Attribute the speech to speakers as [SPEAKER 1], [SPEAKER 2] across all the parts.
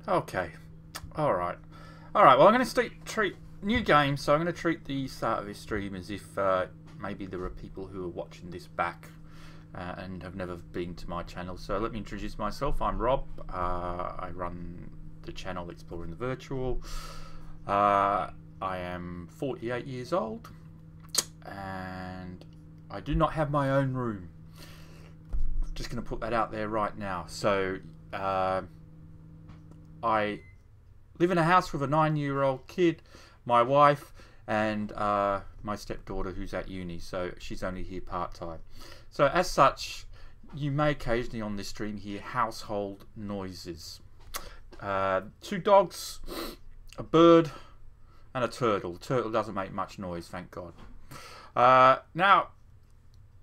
[SPEAKER 1] Okay. Alright. Alright, well I'm going to treat new game, so I'm going to treat the start of this stream as if maybe there are people who are watching this back and have never been to my channel. So let me introduce myself. I'm Rob. I run the channel Exploring the Virtual. I am 48 years old and I do not have my own room. Just going to put that out there right now. So I live in a house with a 9-year-old kid, my wife, and my stepdaughter who's at uni, so she's only here part-time. So as such, you may occasionally on this stream hear household noises. 2 dogs, a bird, and a turtle. The turtle doesn't make much noise, thank God. Now,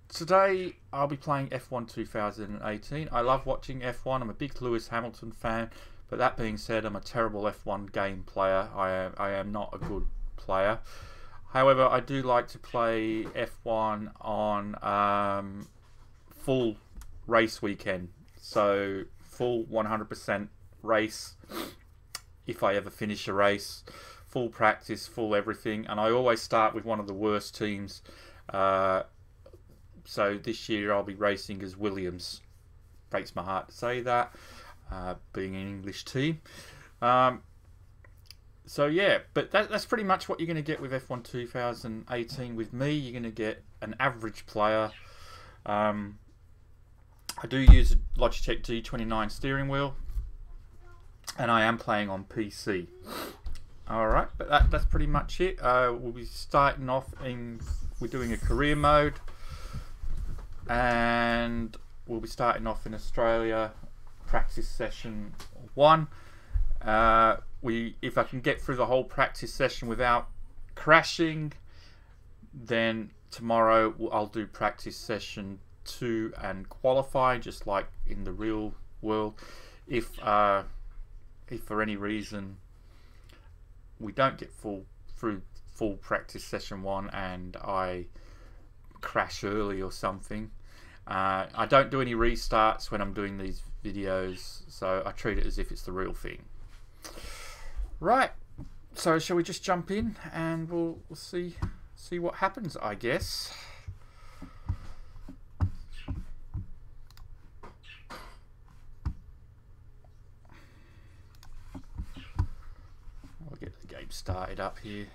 [SPEAKER 1] today I'll be playing F1 2018. I love watching F1. I'm a big Lewis Hamilton fan. But that being said, I'm a terrible F1 game player. I am not a good player. However, I do like to play F1 on full race weekend. So full 100% race if I ever finish a race. Full practice, full everything. And I always start with one of the worst teams. So this year I'll be racing as Williams. Breaks my heart to say that. Being an English team. So yeah, but that's pretty much what you're going to get with F1 2018 with me. You're going to get an average player. I do use a Logitech G29 steering wheel, and I am playing on PC. Alright, but that's pretty much it. We'll be starting off we're doing a career mode, and we'll be starting off in Australia. Practice session 1. If I can get through the whole practice session without crashing, then tomorrow I'll do practice session 2 and qualify, just like in the real world. If for any reason we don't get through full practice session 1 and I crash early or something, I don't do any restarts when I'm doing these videos, so I treat it as if it's the real thing. Right, so shall we just jump in and we'll see what happens, I guess. I'll get the game started up here.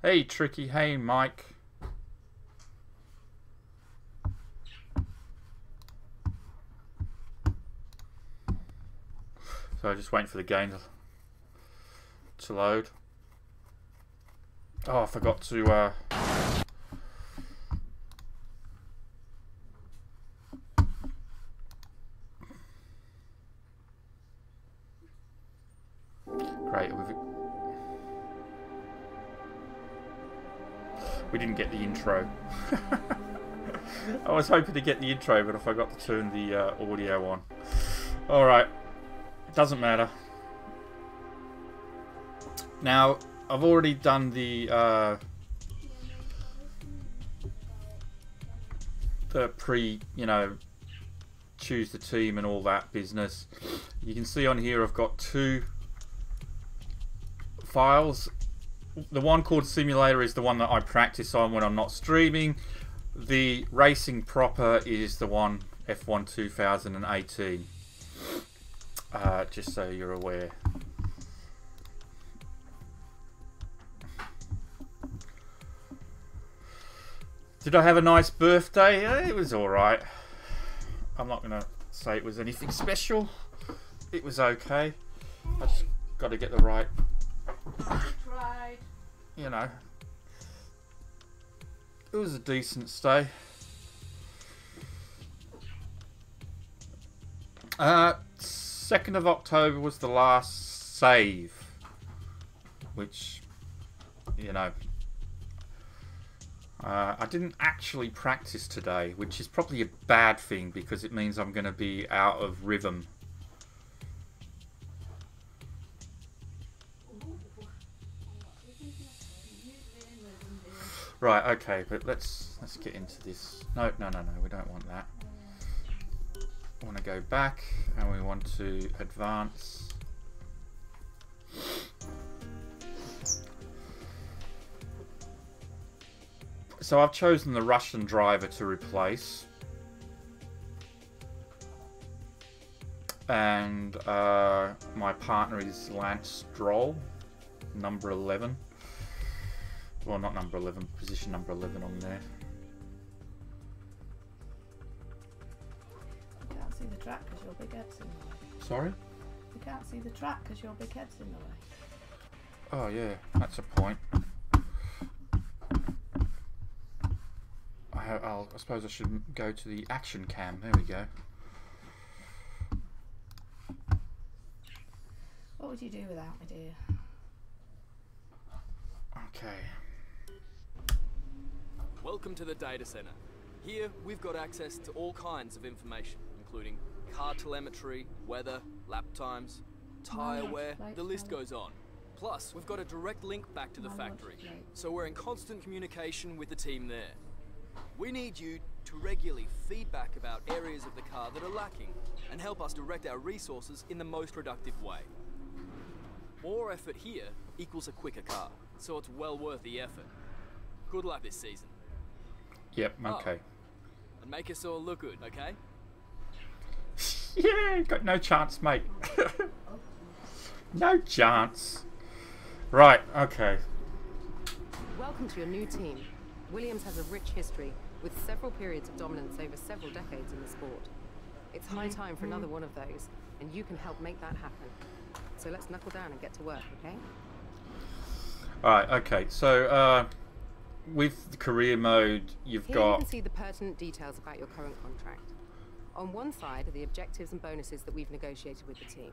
[SPEAKER 1] Hey Tricky, hey Mike. So just waiting for the game to load. Oh, I forgot to great. We didn't get the intro. I was hoping to get the intro, but I forgot to turn the audio on. Alright, doesn't matter. Now, I've already done the choose the team and all that business. You can see on here I've got 2 files. The one called Simulator is the one that I practice on when I'm not streaming. The Racing Proper is the one, F1 2018. Just so you're aware. Did I have a nice birthday? It was alright. I'm not going to say it was anything special. It was okay. I just got to get the right... You know, it was a decent stay. 2nd of October was the last save, which, you know, I didn't actually practice today, which is probably a bad thing because it means I'm going to be out of rhythm Right, okay, but let's get into this. No, we don't want that. We want to go back and we want to advance. So I've chosen the Russian driver to replace. And my partner is Lance Stroll, number 11. Well, not number 11, position number 11 on there.
[SPEAKER 2] You can't see the track because your big head's in the way.
[SPEAKER 1] Sorry?
[SPEAKER 2] You can't see the track because your big head's in the way.
[SPEAKER 1] Oh yeah, that's a point. I suppose I should go to the action cam. There we go.
[SPEAKER 2] What would you do without me, dear?
[SPEAKER 1] Okay.
[SPEAKER 3] Welcome to the data center. Here, we've got access to all kinds of information, including car telemetry, weather, lap times, tyre wear, the list goes on. Plus, we've got a direct link back to the factory, so we're in constant communication with the team there. We need you to regularly feedback about areas of the car that are lacking and help us direct our resources in the most productive way. More effort here equals a quicker car, so it's well worth the effort. Good luck this season.
[SPEAKER 1] Yep, okay.
[SPEAKER 3] Oh, and make us all look good, okay?
[SPEAKER 1] Yeah, got no chance, mate. No chance. Right, okay.
[SPEAKER 4] Welcome to your new team. Williams has a rich history, with several periods of dominance over several decades in the sport. It's high time for another one of those, and you can help make that happen. So let's knuckle down and get to work, okay?
[SPEAKER 1] Alright, okay, so with the career mode, you've
[SPEAKER 4] Here
[SPEAKER 1] got...
[SPEAKER 4] you can see the pertinent details about your current contract. On one side are the objectives and bonuses that we've negotiated with the team.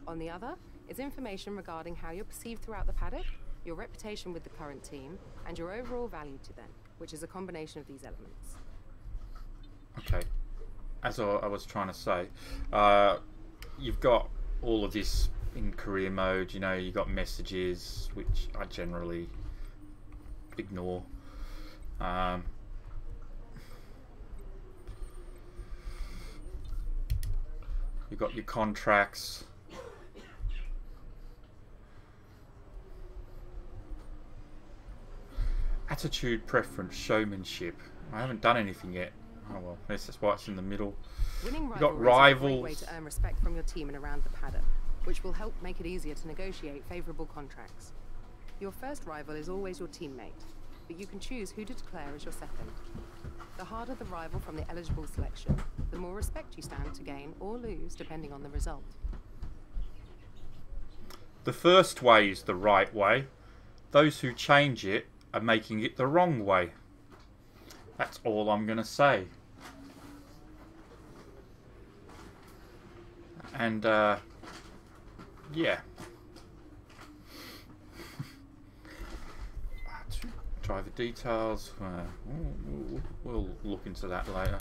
[SPEAKER 4] On the other is information regarding how you're perceived throughout the paddock, your reputation with the current team, and your overall value to them, which is a combination of these elements.
[SPEAKER 1] Okay, as I was trying to say, you've got all of this in career mode. You know, you've got messages, which I generally ignore. You've got your contracts. Attitude, preference, showmanship. I haven't done anything yet. Oh well, this is why it's in the middle.
[SPEAKER 4] Winning
[SPEAKER 1] You've got
[SPEAKER 4] rivalries is a great way
[SPEAKER 1] rivals.
[SPEAKER 4] to earn respect from your team and around the paddock, which will help make it easier to negotiate favourable contracts. Your first rival is always your teammate, but you can choose who to declare as your second. The harder the rival from the eligible selection, the more respect you stand to gain or lose depending on the result.
[SPEAKER 1] The first way is the right way. Those who change it are making it the wrong way. That's all I'm going to say. And, yeah. Driver details. We'll look into that later.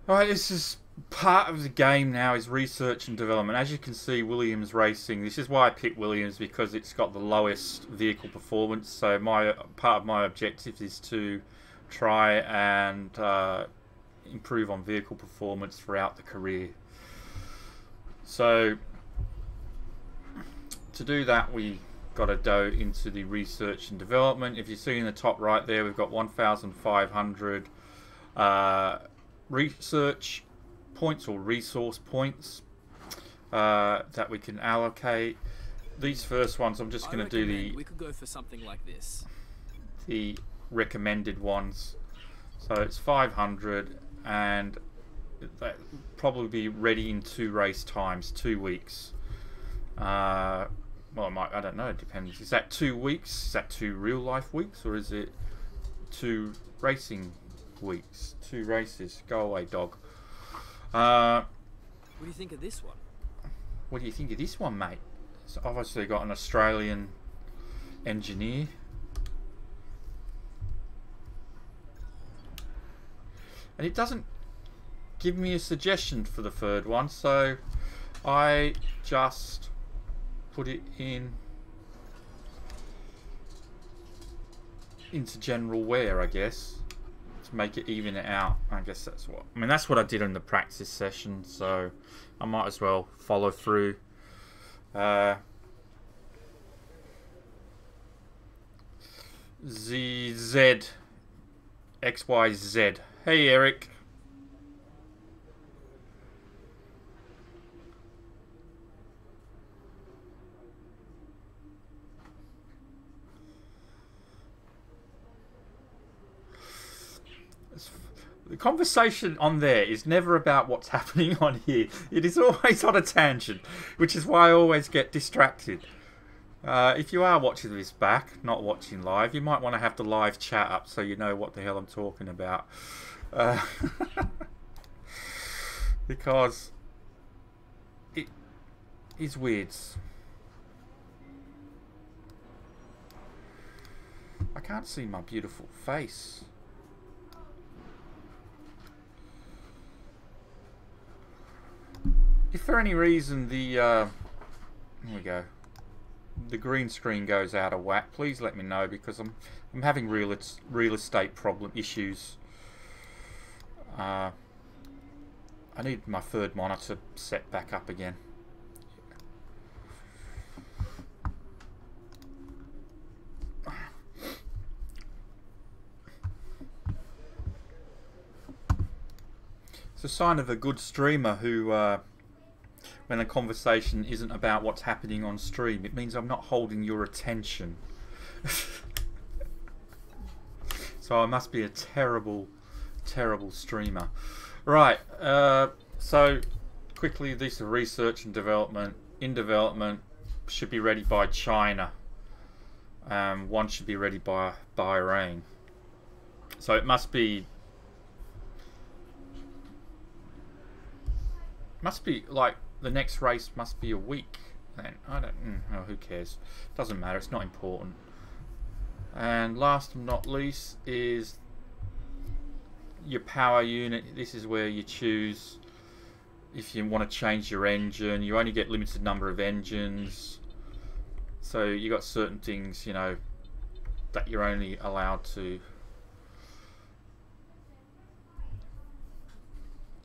[SPEAKER 1] Alright, this is part of the game now, is research and development. As you can see, Williams Racing, this is why I picked Williams, because it's got the lowest vehicle performance. So part of my objective is to try and improve on vehicle performance throughout the career. So to do that, we got to go into the research and development. If you see in the top right there, we've got 1,500 research points or resource points that we can allocate. These first ones, I'm just going to do
[SPEAKER 3] we could go for something like this.
[SPEAKER 1] the recommended ones. So it's 500, and that probably be ready in 2 race times, 2 weeks. Well, I don't know, it depends. Is that 2 weeks? Is that 2 real life weeks, or is it 2 racing weeks? 2 races. Go away, dog.
[SPEAKER 3] What do you think of this one?
[SPEAKER 1] What do you think of this one, mate? It's obviously got an Australian engineer. And it doesn't give me a suggestion for the third one, so I just put it in into general wear, I guess, to make it even it out. I guess that's what I mean. That's what I did in the practice session, so I might as well follow through. XYZ. Hey, Eric. The conversation on there is never about what's happening on here. It is always on a tangent, which is why I always get distracted. If you are watching this back, not watching live, you might want to have the live chat up so you know what the hell I'm talking about. Because it is weird. I can't see my beautiful face. If for any reason the here we go, the green screen goes out of whack, please let me know, because I'm having real estate problem issues. I need my third monitor set back up again. It's a sign of a good streamer who when the conversation isn't about what's happening on stream, it means I'm not holding your attention. So I must be a terrible, terrible streamer. Right, so quickly, this is research and development. In development, should be ready by China. One should be ready by Bahrain. So it must be like the next race must be a week then. I don't know, who cares, doesn't matter, it's not important. And last but not least is your power unit. This is where you choose if you want to change your engine. You only get limited number of engines, so you got certain things, you know, that you're only allowed to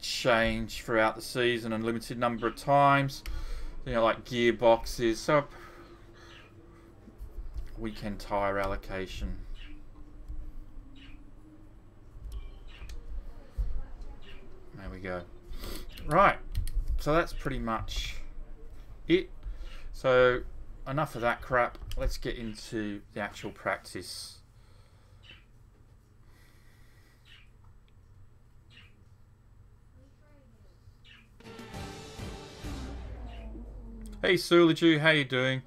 [SPEAKER 1] change throughout the season, and limited number of times, you know, like gearboxes. So weekend tire allocation. There we go. Right, so that's pretty much it. So enough of that crap, let's get into the actual practice. Hey Sulaju, how you doing?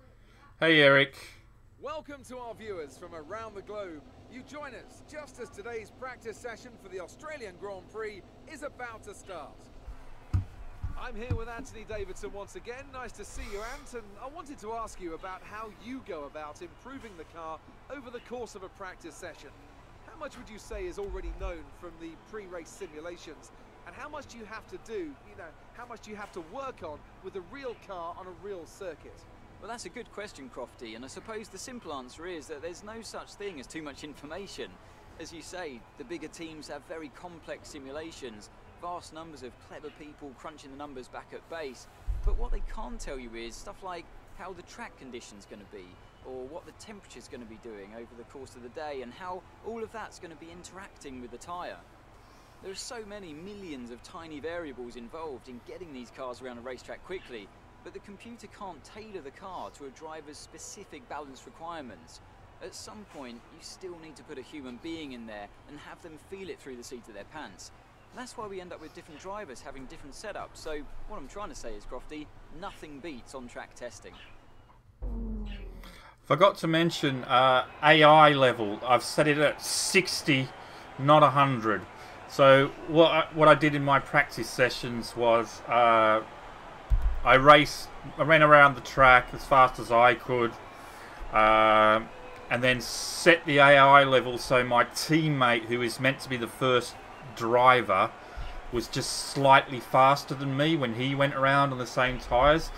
[SPEAKER 1] Hey Eric.
[SPEAKER 5] Welcome to our viewers from around the globe. You join us just as today's practice session for the Australian Grand Prix is about to start. I'm here with Anthony Davidson once again. Nice to see you, Ant, and I wanted to ask you about how you go about improving the car over the course of a practice session. How much would you say is already known from the pre-race simulations? And how much do you have to do, you know, how much do you have to work on with a real car on a real circuit?
[SPEAKER 6] Well, that's a good question, Crofty, and I suppose the simple answer is that there's no such thing as too much information. As you say, the bigger teams have very complex simulations, vast numbers of clever people crunching the numbers back at base, but what they can't tell you is stuff like how the track condition's going to be, or what the temperature's going to be doing over the course of the day, and how all of that's going to be interacting with the tyre. There are so many millions of tiny variables involved in getting these cars around a racetrack quickly, but the computer can't tailor the car to a driver's specific balance requirements. At some point, you still need to put a human being in there and have them feel it through the seat of their pants. That's why we end up with different drivers having different setups. So what I'm trying to say is, Crofty, nothing beats on-track testing.
[SPEAKER 1] Forgot to mention AI level. I've set it at 60, not 100. So what I did in my practice sessions was I ran around the track as fast as I could, and then set the AI level so my teammate, who is meant to be the first driver, was just slightly faster than me when he went around on the same tyres.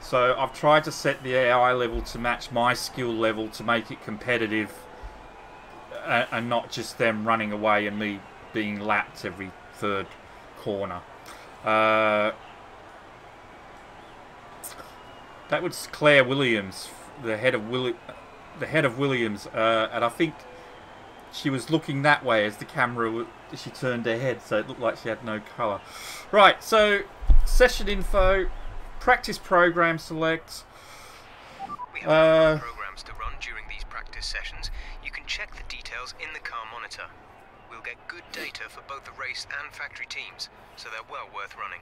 [SPEAKER 1] So I've tried to set the AI level to match my skill level to make it competitive and not just them running away and me being lapped every third corner. That was Claire Williams, the head of Williams, and I think she was looking that way as the camera, she turned her head, so it looked like she had no colour. Right, so session info, practice program select.
[SPEAKER 7] We have programs to run during these practice sessions. You can check the details in the car monitor. We'll get good data for both the race and factory teams, so they're well worth running.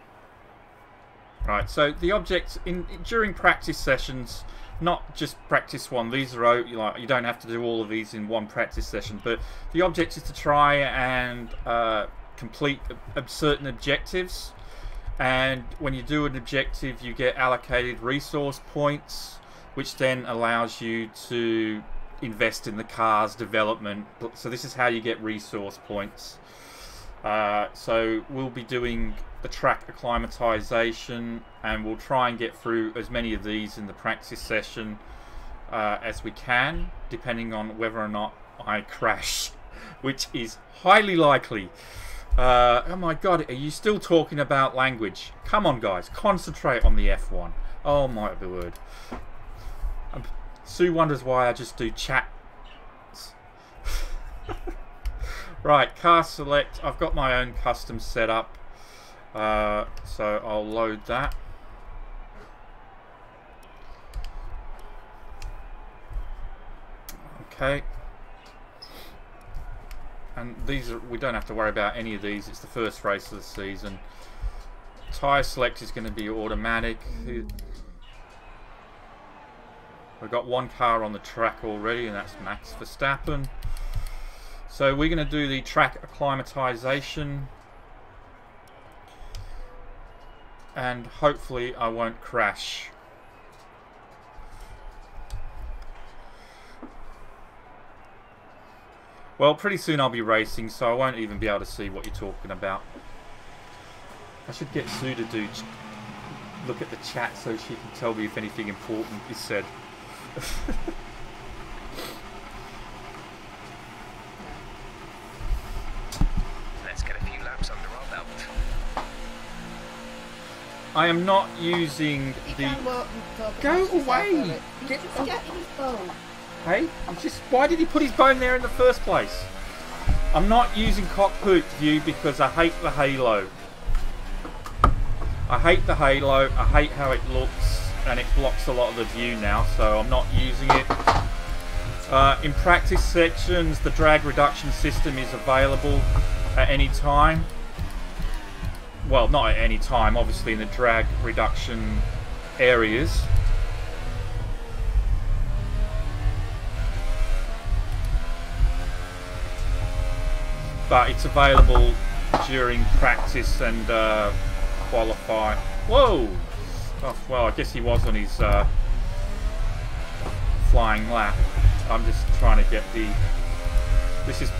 [SPEAKER 1] Right, so the objects during practice sessions, not just practice one. These are you don't have to do all of these in one practice session, but the object is to try and complete certain objectives. And when you do an objective, you get allocated resource points, which then allows you to invest in the car's development. So this is how you get resource points. So we'll be doing the track acclimatization, and we'll try and get through as many of these in the practice session as we can, depending on whether or not I crash, which is highly likely. Oh my god, are you still talking about language? Come on guys, concentrate on the F1. Oh my word. Sue wonders why I just do chat. Right, car select. I've got my own custom setup, so I'll load that. Okay. And these are, we don't have to worry about any of these. It's the first race of the season. Tyre select is going to be automatic. We've got one car on the track already, and that's Max Verstappen. So we're going to do the track acclimatization, and hopefully I won't crash. Well, pretty soon I'll be racing, so I won't even be able to see what you're talking about. I should get Sue to look at the chat so she can tell me if anything important is said.
[SPEAKER 7] Let's get a few laps under our belt.
[SPEAKER 1] I am not using the... Go away!
[SPEAKER 2] Get his bone.
[SPEAKER 1] Hey, why did he put his bone there in the first place? I'm not using cockpit view because I hate the halo. I hate the halo, I hate how it looks, and it blocks a lot of the view now, so I'm not using it. In practice sections, the drag reduction system is available at any time. Well, not at any time, obviously in the drag reduction areas. But it's available during practice and qualify. Whoa! Oh, well, I guess he was on his flying lap. I'm just trying to get the... This is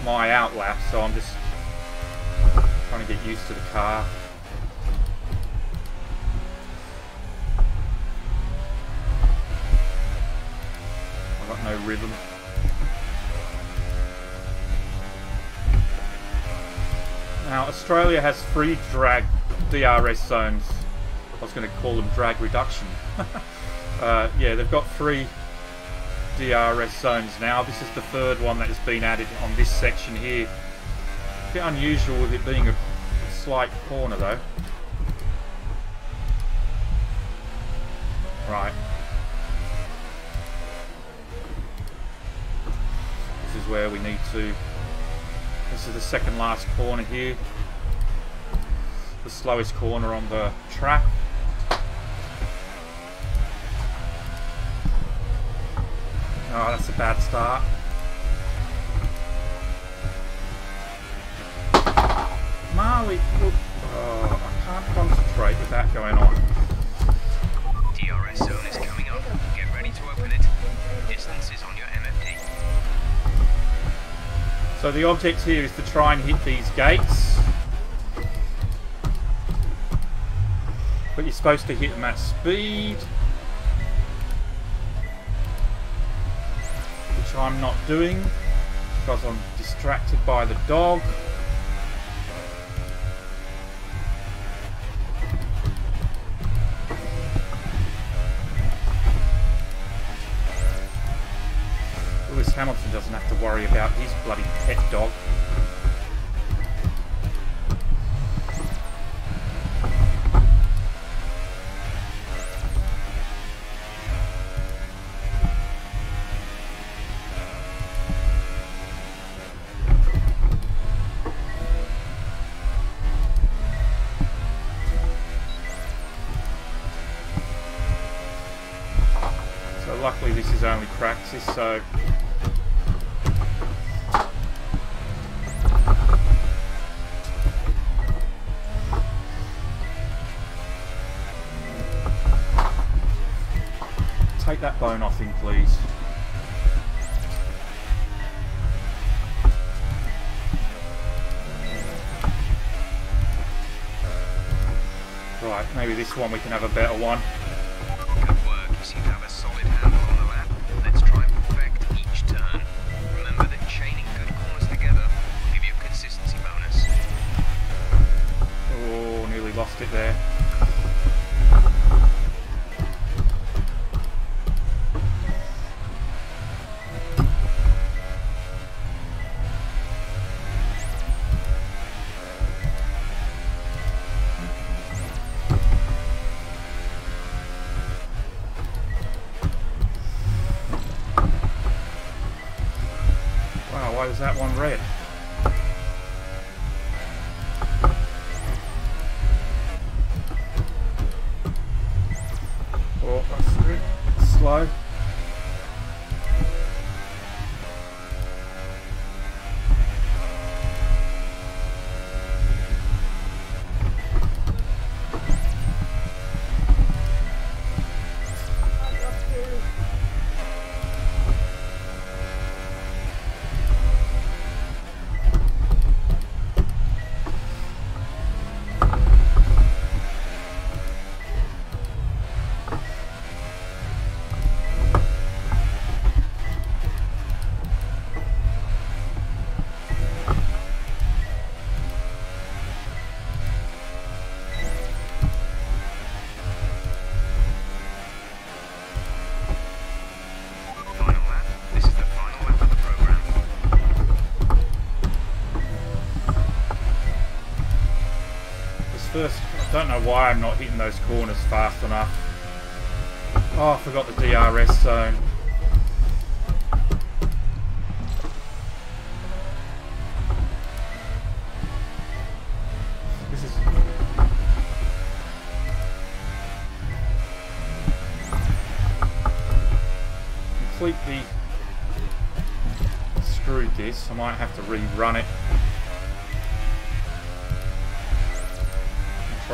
[SPEAKER 1] my out lap, so I'm just trying to get used to the car. I've got no rhythm. Now, Australia has 3 drag DRS zones. I was going to call them drag reduction. Yeah, they've got 3 DRS zones now. This is the 3rd one that has been added on this section here. A bit unusual with it being a slight corner though. Right. This is where we need to... This is the second last corner here. The slowest corner on the track. Oh, that's a bad start. Marley, look. Oh, I can't concentrate with that going on.
[SPEAKER 7] DRS zone is coming up. Get ready to open it. Distance is on your MFD.
[SPEAKER 1] So the object here is to try and hit these gates. But you're supposed to hit them at speed. Which I'm not doing. because I'm distracted by the dog. Lewis Hamilton doesn't have to worry about his bloody pet dog. Luckily this is only practice, so take that bone off him, please. Right, maybe this one we can have a better one. Lost it there. Wow, why was that one red? Slow. First, I don't know why I'm not hitting those corners fast enough. Oh, I forgot the DRS zone. This is completely screwed this. I might have to rerun it.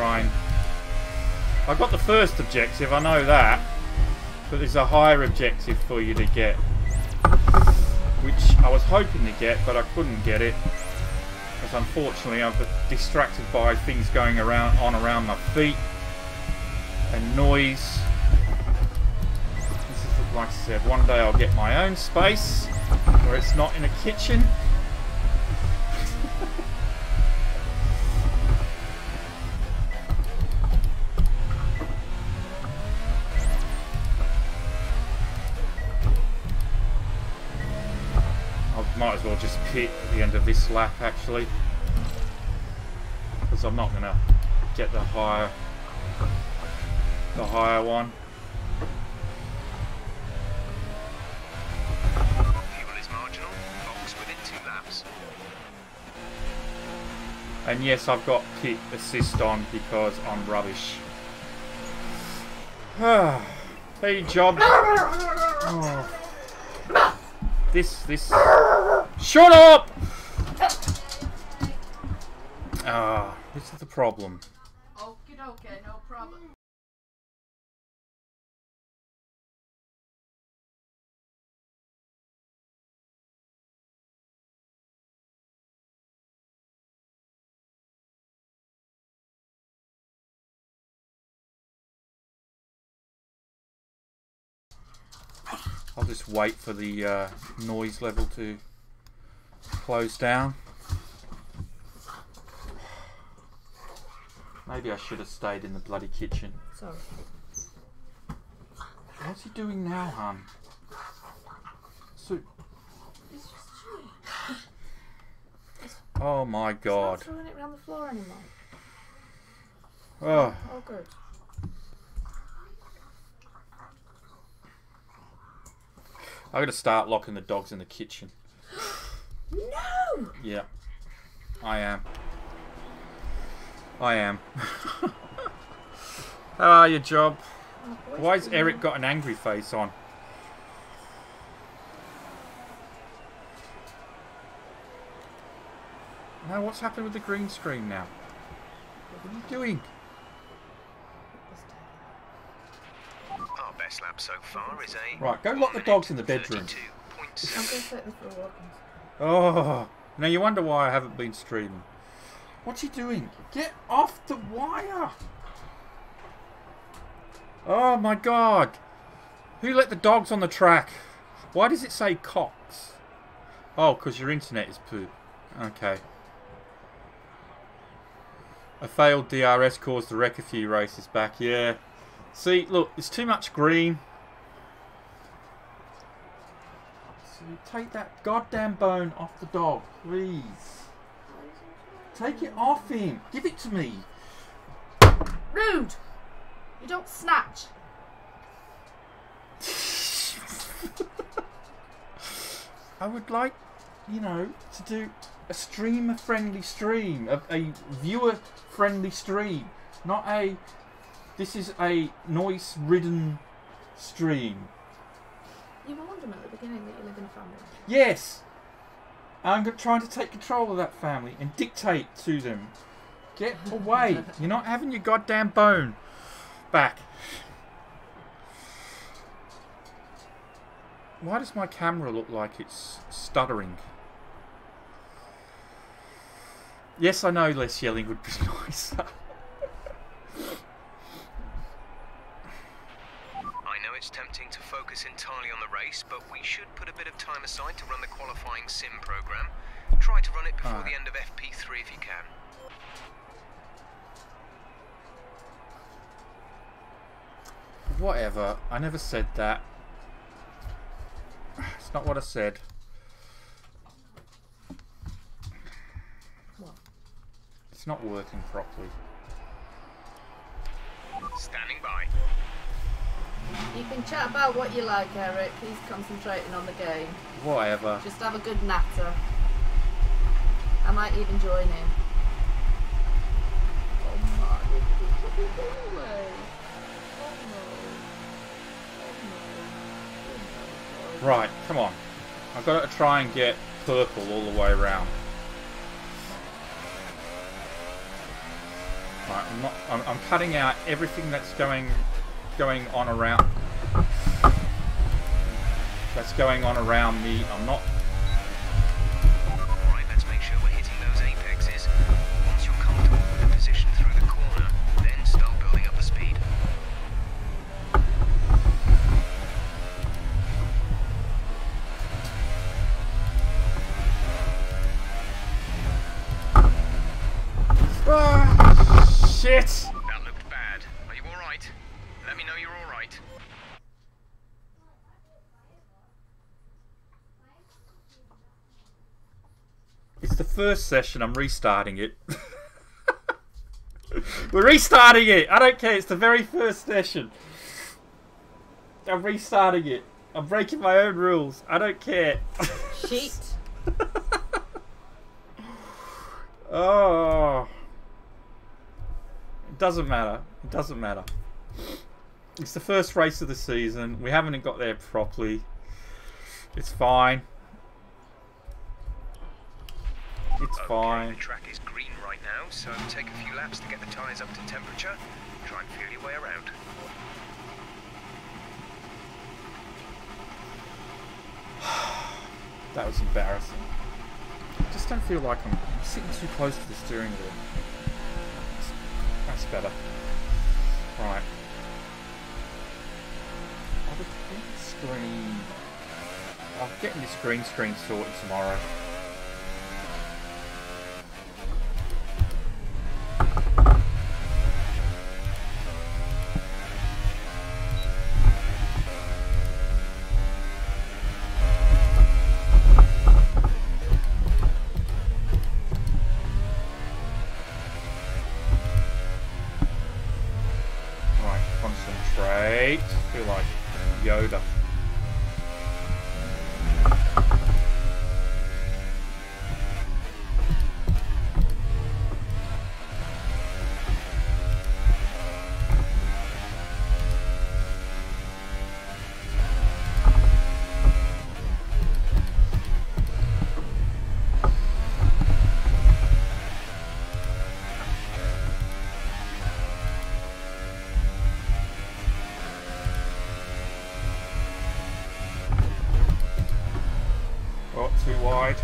[SPEAKER 1] I got the first objective, I know that, but there's a higher objective for you to get, which I was hoping to get, but I couldn't get it because unfortunately I'm distracted by things going around my feet and noise. This is, like I said, one day I'll get my own space where it's not in a kitchen. Might as well just pit at the end of this lap actually, because I'm not going to get the higher one.
[SPEAKER 7] Fuel is marginal, box within 2 laps.
[SPEAKER 1] And yes, I've got pit assist on because I'm rubbish. Hey, job. Oh. This. Shut up! This is the problem.
[SPEAKER 2] Okay, no problem.
[SPEAKER 1] I'll just wait for the noise level to closed down. Maybe I should have stayed in the bloody kitchen.
[SPEAKER 2] Sorry.
[SPEAKER 1] What's he doing now, hon? So,
[SPEAKER 2] It's just chewing.
[SPEAKER 1] oh my God.
[SPEAKER 2] It's not throwing it around the floor anymore.
[SPEAKER 1] Oh.
[SPEAKER 2] Oh, good.
[SPEAKER 1] I'm gonna start locking the dogs in the kitchen.
[SPEAKER 2] No!
[SPEAKER 1] Yeah, I am. I am. How are you, Job? Why's Eric got an angry face on? Now, what's happened with the green screen now? What are you doing?
[SPEAKER 7] Our best lap so far is a...
[SPEAKER 1] Right, go lock the dogs in the bedroom.
[SPEAKER 7] 32.7.
[SPEAKER 2] I'm going to take them for a walk.
[SPEAKER 1] Oh, now you wonder why I haven't been streaming. What's he doing? Get off the wire! Oh my God! Who let the dogs on the track? Why does it say Cox? Oh, because your internet is poop. Okay. A failed DRS caused the wreck a few races back. Yeah. See, look, it's too much green. So take that goddamn bone off the dog, please. Take it off him. Give it to me.
[SPEAKER 2] Rude! You don't snatch.
[SPEAKER 1] I would like, you know, to do a streamer-friendly stream, a viewer-friendly stream, not a. This is a noise-ridden stream.
[SPEAKER 2] You warned them at the beginning that you live in a family.
[SPEAKER 1] Yes, I'm trying to take control of that family and dictate to them. Get away! You're not having your goddamn bone back. Why does my camera look like it's stuttering? Yes, I know less yelling would be nicer.
[SPEAKER 7] I know it's tempting to focus entirely on the race, but we should put a bit of time aside to run the qualifying sim program. Try to run it before the end of FP3 if you can.
[SPEAKER 1] Whatever. I never said that. It's not what I said.
[SPEAKER 2] What?
[SPEAKER 1] It's not working properly.
[SPEAKER 7] Standing by.
[SPEAKER 2] You can chat about what you like, Eric. He's concentrating on the game.
[SPEAKER 1] Whatever.
[SPEAKER 2] Just have a good natter. I might even join in. Oh my, go away. Oh no.
[SPEAKER 1] Right, come on. I've got to try and get purple all the way around. Right, I'm cutting out everything that's going on around. That's going on around me. I'm not.
[SPEAKER 7] Right, let's make sure we're hitting those apexes. Once you're comfortable with the position through the corner, then start building up the speed.
[SPEAKER 1] Shit!
[SPEAKER 7] That looked bad. Are you alright? Let me know you're alright.
[SPEAKER 1] It's the first session. I'm restarting it. We're restarting it. I don't care. It's the very first session. I'm restarting it. I'm breaking my own rules. I don't care.
[SPEAKER 2] Cheat.
[SPEAKER 1] Oh. It doesn't matter. It doesn't matter. It's the first race of the season. We haven't got there properly. It's fine. It's fine.
[SPEAKER 7] The track is green right now, so take a few laps to get the tyres up to temperature. Try and feel your way around.
[SPEAKER 1] That was embarrassing. I just don't feel like I'm sitting too close to the steering wheel. That's better. Right. Oh, the green screen. I'm getting this green screen sorted tomorrow. Concentrate. Feel like Yoda. Too wide.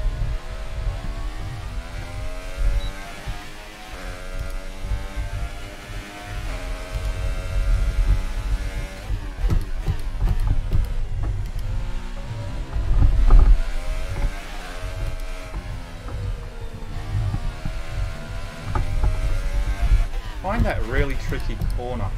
[SPEAKER 1] Find that really tricky corner.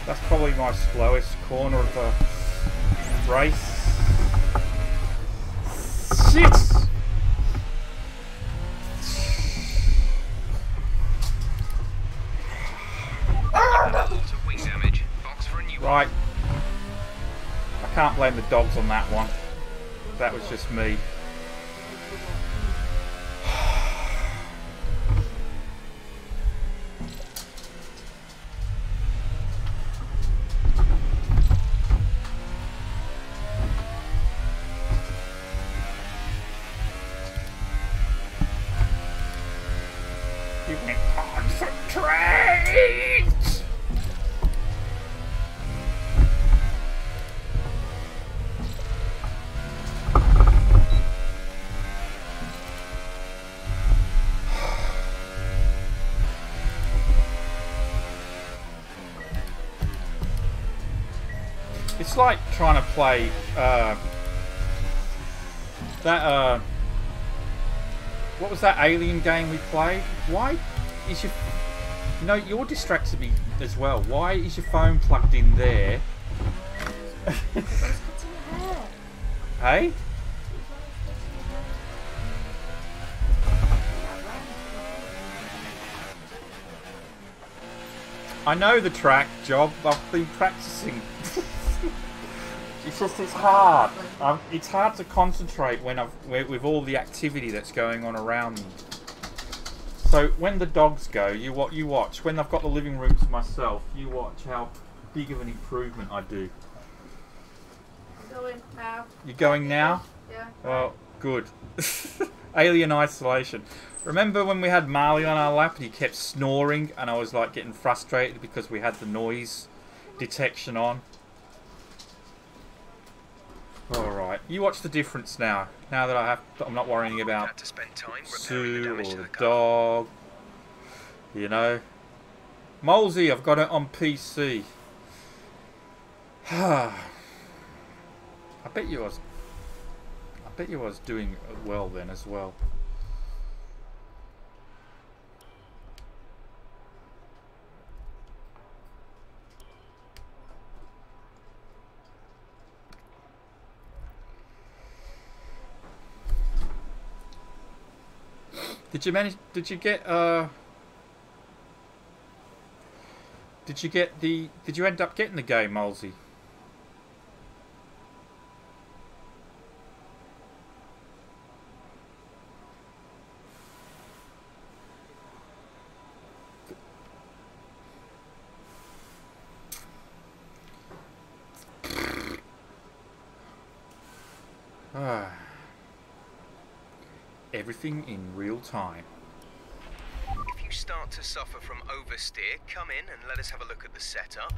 [SPEAKER 1] That's probably my slowest corner of the race. Shit! Right. I can't blame the dogs on that one. That was just me. You can concentrate! It's like trying to play what was that alien game we played? Why is your... No, you're distracting me as well. Why is your phone plugged in there? Hey? I know the track, Job. I've been practicing. It's just, it's hard. It's hard to concentrate when with all the activity that's going on around me. So when the dogs go, you watch. When I've got the living room to myself, you watch how big of an improvement I do.
[SPEAKER 2] Going now.
[SPEAKER 1] You're going now?
[SPEAKER 2] Yeah.
[SPEAKER 1] Oh, good. Alien isolation. Remember when we had Marley on our lap and he kept snoring and I was like getting frustrated because we had the noise detection on? Alright, you watch the difference now. Now that I'm not worrying about Sue or the dog. You know. Molesy, I've got it on PC. I bet you was doing well then as well. Did you end up getting the game, Molesy? Everything in real time.
[SPEAKER 7] If you start to suffer from oversteer, come in and let us have a look at the setup.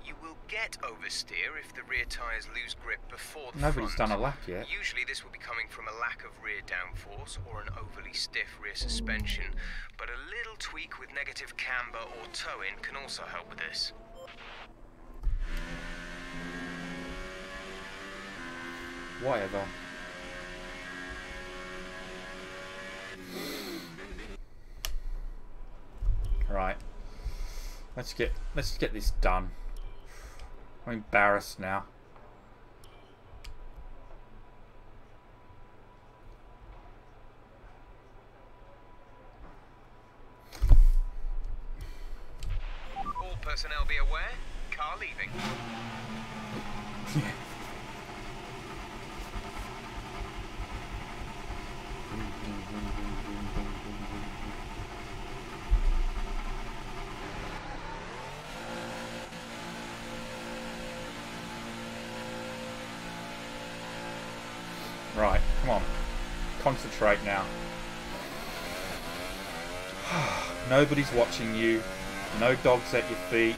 [SPEAKER 7] You will get oversteer if the rear tyres lose grip before the
[SPEAKER 1] Nobody's
[SPEAKER 7] front.
[SPEAKER 1] done a lap yet.
[SPEAKER 7] Usually this will be coming from a lack of rear downforce or an overly stiff rear suspension, but a little tweak with negative camber or toe-in can also help with this.
[SPEAKER 1] Whatever. Right. Let's get this done. I'm embarrassed now.
[SPEAKER 7] All personnel be aware. Car leaving.
[SPEAKER 1] Yeah. Right, come on. Concentrate now. Nobody's watching you. No dogs at your feet.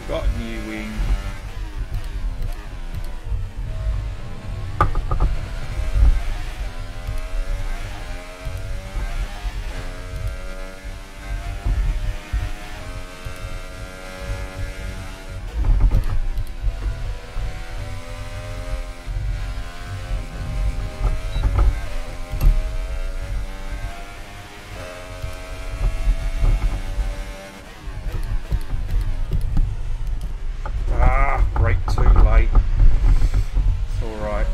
[SPEAKER 1] Got a new wing. Brake too late. It's alright.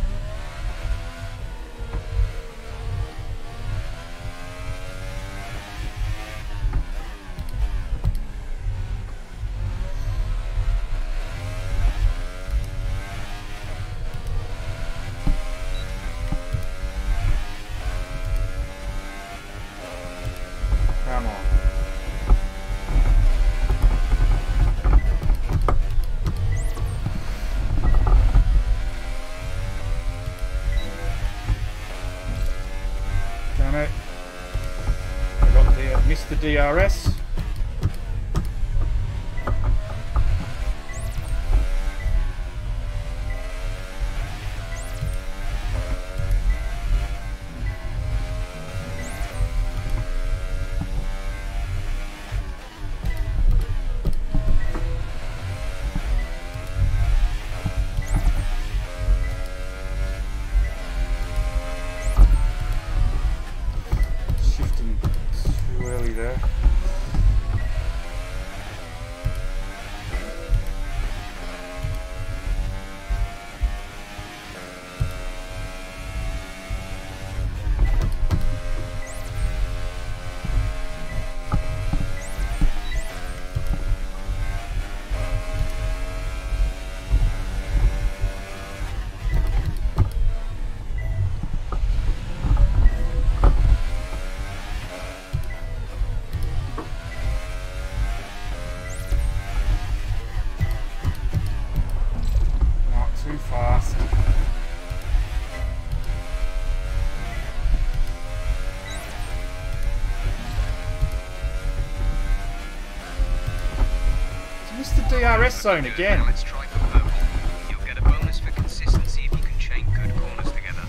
[SPEAKER 1] Come on. Damn it. I missed the DRS. Shifting too early there. Not too fast. Missed the DRS zone again.
[SPEAKER 7] Now let's try for purple. You'll get a bonus for consistency if you can chain good corners together.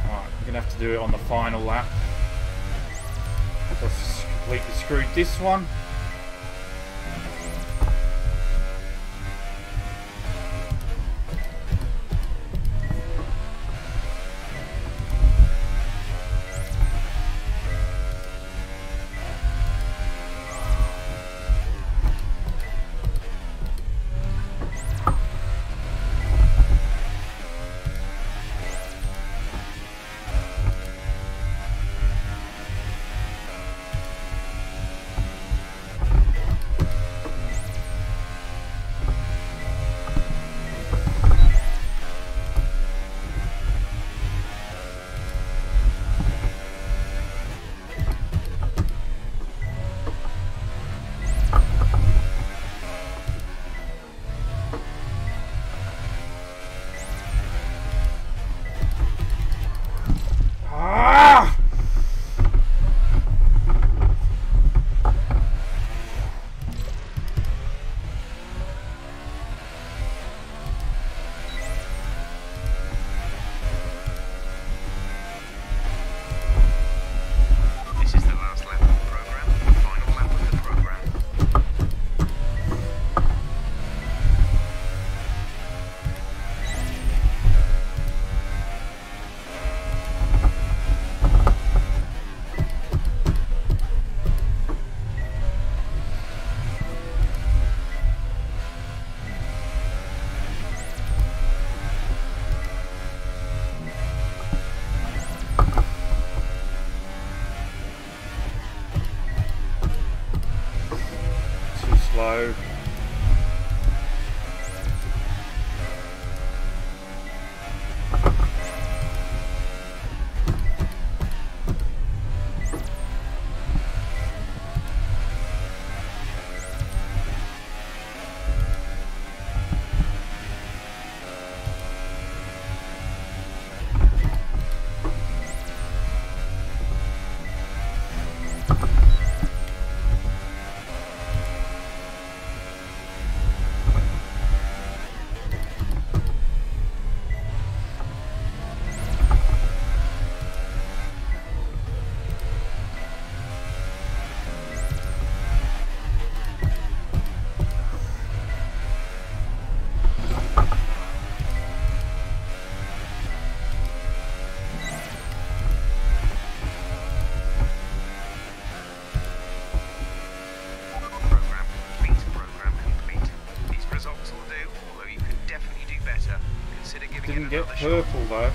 [SPEAKER 1] Alright, I'm gonna have to do it on the final lap. I've completely screwed this one. slow. Didn't get purple though.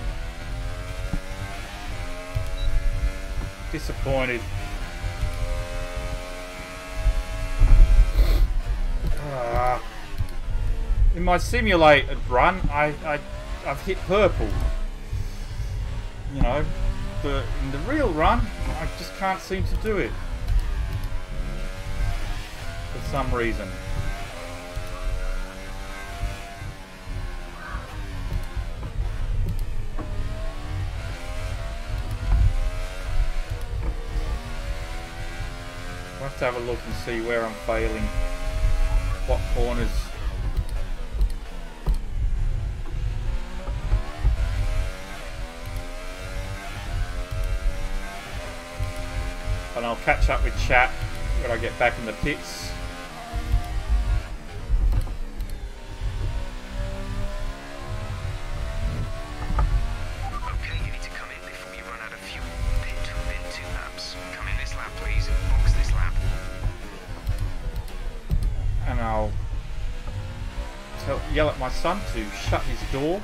[SPEAKER 1] Disappointed. In my simulated run, I've hit purple. You know, but in the real run, I just can't seem to do it for some reason. I'll have to have a look and see where I'm failing, what corners. And I'll catch up with chat when I get back in the pits.
[SPEAKER 7] Okay, you need to come in before you run out of fuel. Pit within 2 laps. Come in this lap, please, and box this lap.
[SPEAKER 1] And I'll yell at my son to shut his door.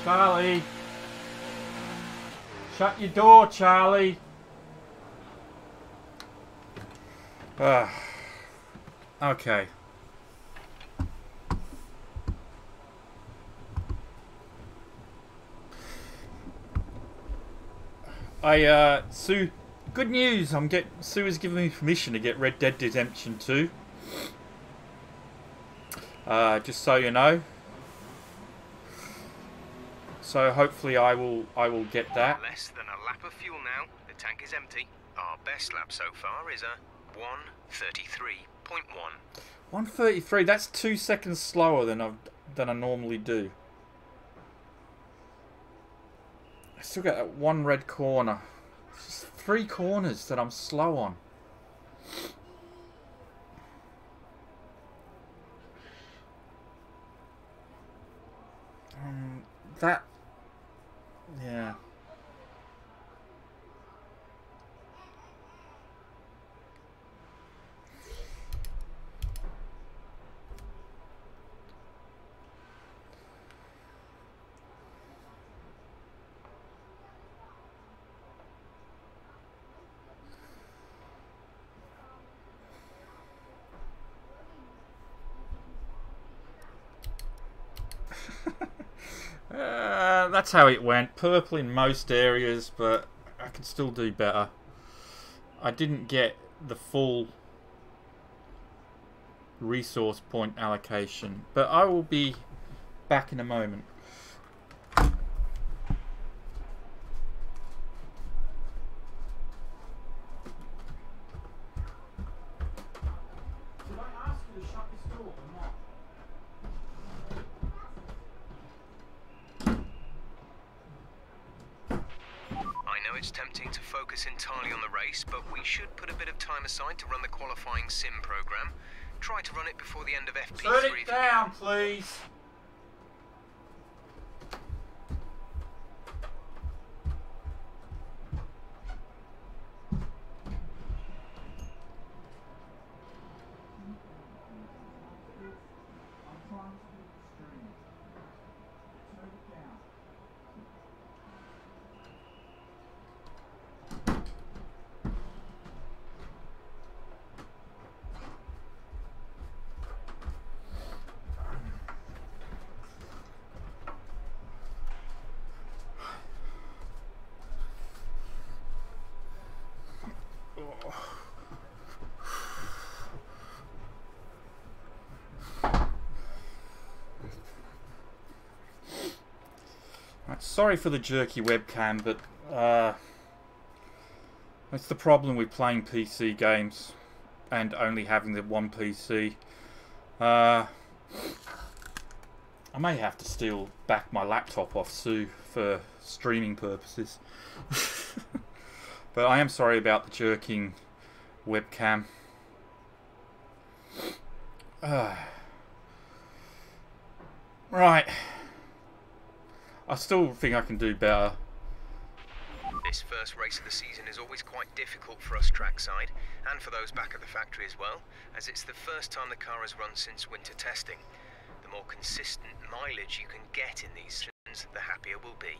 [SPEAKER 1] Charlie! Shut your door, Charlie! Okay. Sue, good news! Sue has given me permission to get Red Dead Redemption 2. Just so you know. So hopefully I will get that.
[SPEAKER 7] Less than a lap of fuel now. The tank is empty. Our best lap so far is a 1:33.1.
[SPEAKER 1] 1:33. That's 2 seconds slower than I normally do. I still got that one red corner. It's just 3 corners that I'm slow on. That. Yeah. That's how it went. Purple in most areas, but I can still do better. I didn't get the full resource point allocation, but I will be back in a moment. Did I ask you to shut this door or not?
[SPEAKER 7] It's tempting to focus entirely on the race, but we should put a bit of time aside to run the qualifying sim program. Try to run it before the end of FP3.
[SPEAKER 1] Turn it down, please. Right, sorry for the jerky webcam, but that's the problem with playing PC games and only having the one PC. I may have to still back my laptop off Sue for streaming purposes. But I am sorry about the jerking webcam. Right. I still think I can do better.
[SPEAKER 7] This first race of the season is always quite difficult for us trackside, and for those back at the factory as well, as it's the first time the car has run since winter testing. The more consistent mileage you can get in these sessions, the happier we'll be.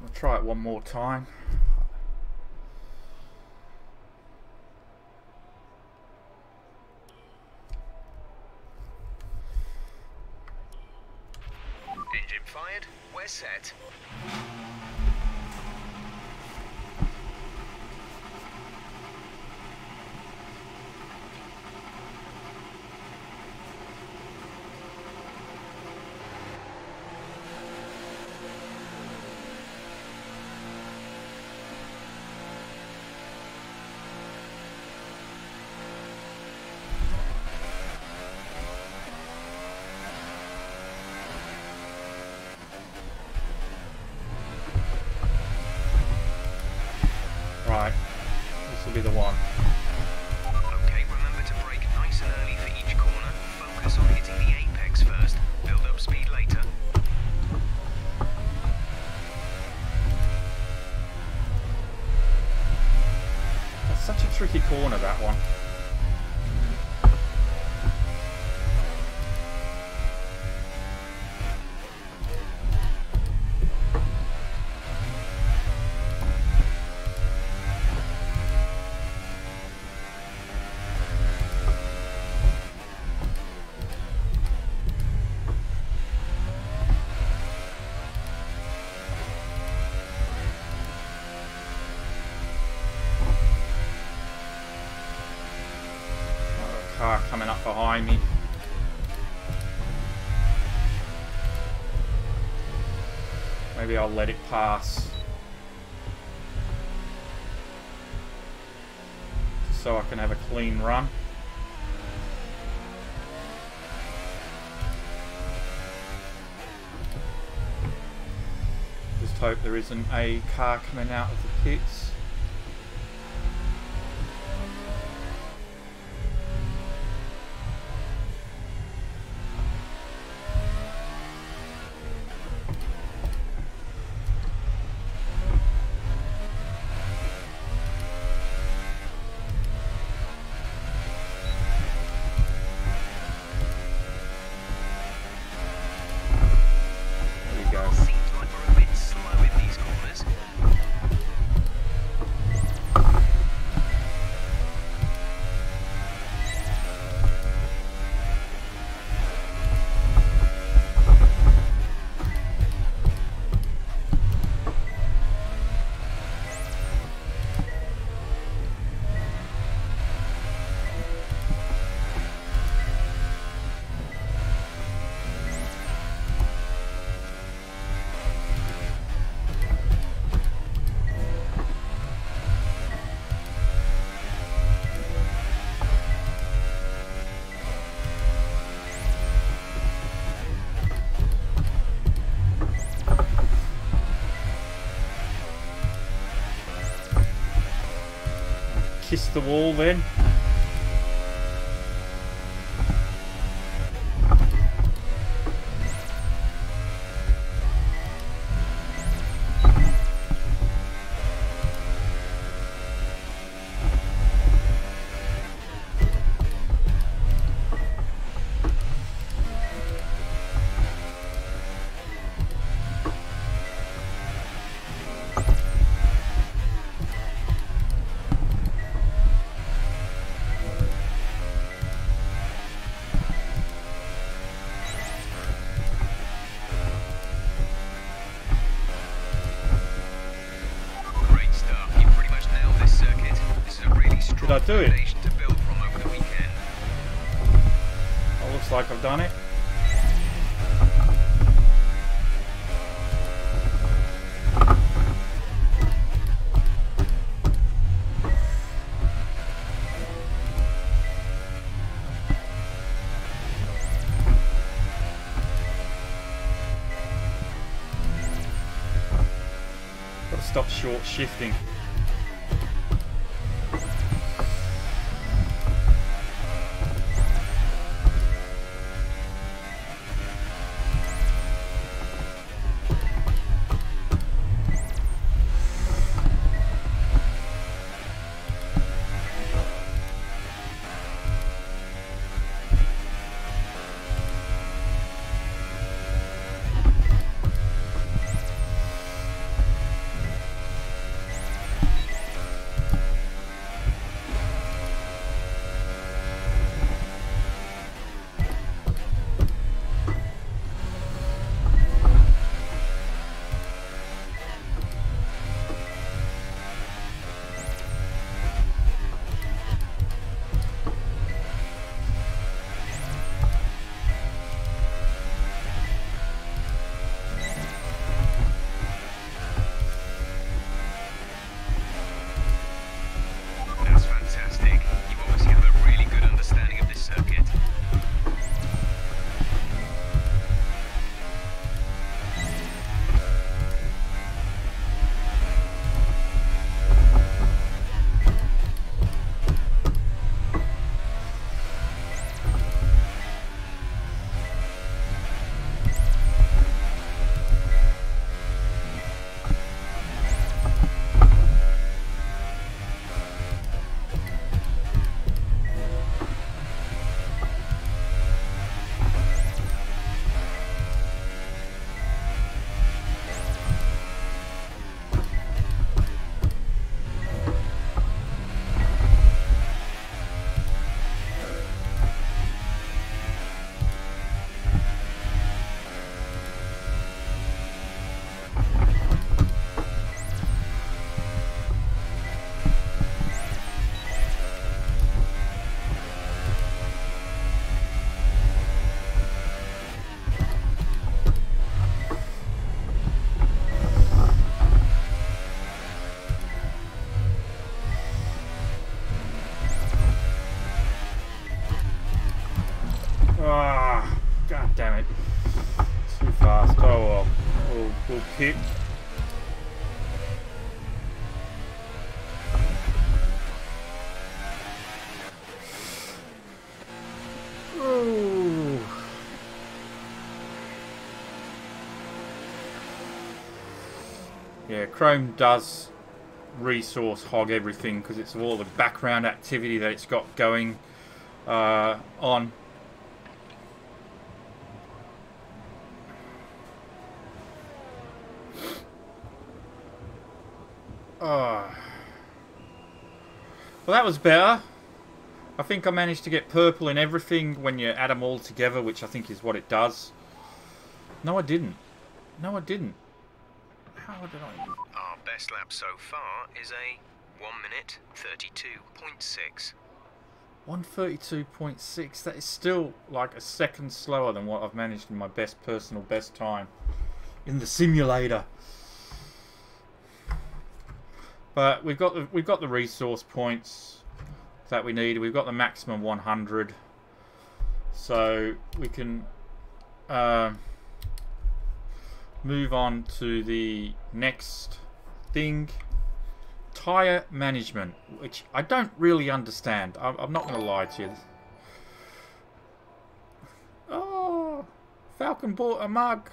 [SPEAKER 1] I'll try it one more time.
[SPEAKER 7] Engine fired, we're set.
[SPEAKER 1] Right, this will be the one.
[SPEAKER 7] Okay, remember to brake nice and early for each corner. Focus on hitting the apex first. Build up speed later.
[SPEAKER 1] That's such a tricky corner, that one. Car coming up behind me. Maybe I'll let it pass so I can have a clean run. Just hope there isn't a car coming out of the pits.
[SPEAKER 7] Seems like we're a bit slow in these corners.
[SPEAKER 1] Kiss the wall then. Did I do it?
[SPEAKER 7] To build from over the weekend.
[SPEAKER 1] Oh, looks like I've done it. Got to stop short shifting. Ah, god damn it. Too fast. Oh well. We'll kick. Ooh. Yeah, Chrome does resource hog everything because it's all the background activity that it's got going on. Well, that was better. I think I managed to get purple in everything when you add them all together, which I think is what it does. No, I didn't. No, I didn't. How did I...
[SPEAKER 7] Our best lap so far is a 1 minute 32.6.
[SPEAKER 1] 1:32.6. That is still like a second slower than what I've managed in my personal best time in the simulator. But we've got the resource points that we need. We've got the maximum 100, so we can move on to the next thing. Tire management, which I don't really understand. I'm not going to lie to you. Oh, Falcon bought a mug.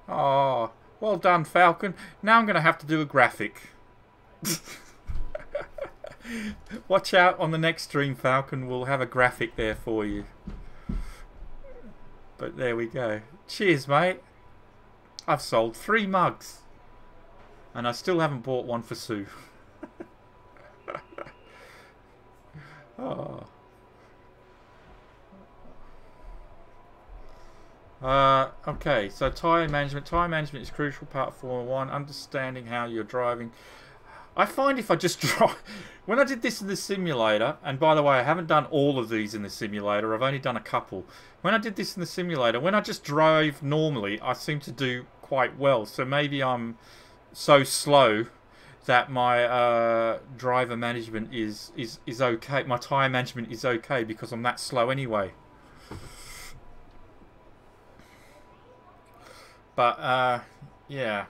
[SPEAKER 1] Oh, well done, Falcon. Now I'm going to have to do a graphic. Watch out on the next stream, Falcon. We'll have a graphic there for you. But there we go. Cheers, mate. I've sold 3 mugs. And I still haven't bought one for Sue. Oh. Okay, so tyre management. Tyre management is a crucial part of Formula 1. Understanding how you're driving I find if I just drive... When I did this in the simulator, and by the way, I haven't done all of these in the simulator, I've only done a couple. When I did this in the simulator, when I just drove normally, I seem to do quite well. So maybe I'm so slow that my driver management is okay. My tyre management is okay because I'm that slow anyway. But, yeah.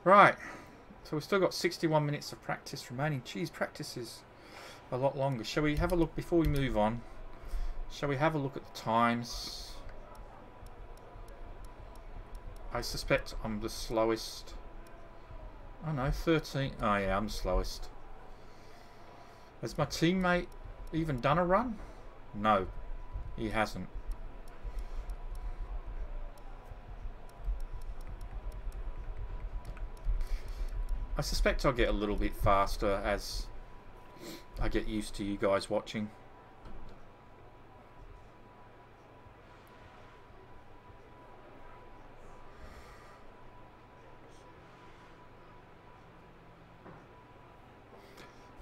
[SPEAKER 1] Right. So we've still got 61 minutes of practice remaining. Geez, practice is a lot longer. Shall we have a look before we move on? Shall we have a look at the times? I suspect I'm the slowest. Oh no, 13. Oh yeah, I'm the slowest. Has my teammate even done a run? No, he hasn't. I suspect I'll get a little bit faster as I get used to you guys watching.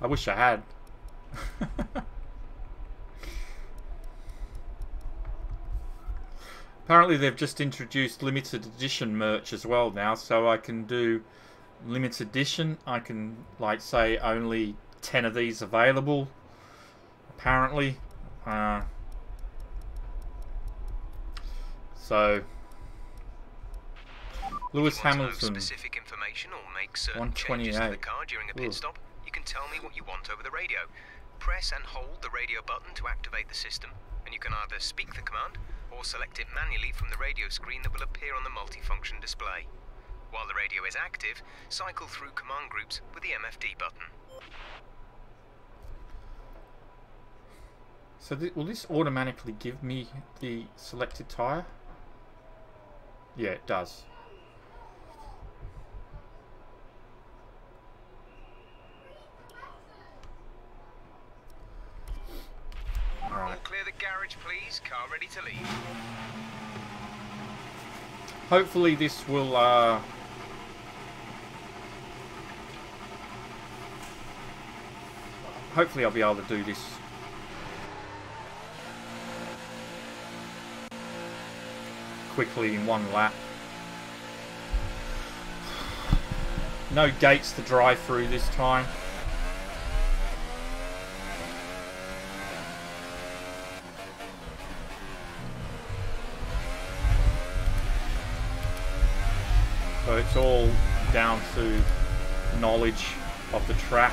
[SPEAKER 1] I wish I had. Apparently they've just introduced limited edition merch as well now, so I can do limited edition. I can like say only 10 of these available apparently. So Lewis Hamilton,
[SPEAKER 7] specific information or make certain changes to the car during a pit stop, you can tell me what you want over the radio. Press and hold the radio button to activate the system, and you can either speak the command or select it manually from the radio screen that will appear on the multifunction display. While the radio is active, cycle through command groups with the MFD button.
[SPEAKER 1] So will this automatically give me the selected tyre? Yeah, it does. Alright.
[SPEAKER 7] Clear the garage, please. Car ready to leave.
[SPEAKER 1] Hopefully this will hopefully I'll be able to do this quickly in one lap. No gates to drive through this time. So it's all down to knowledge of the track.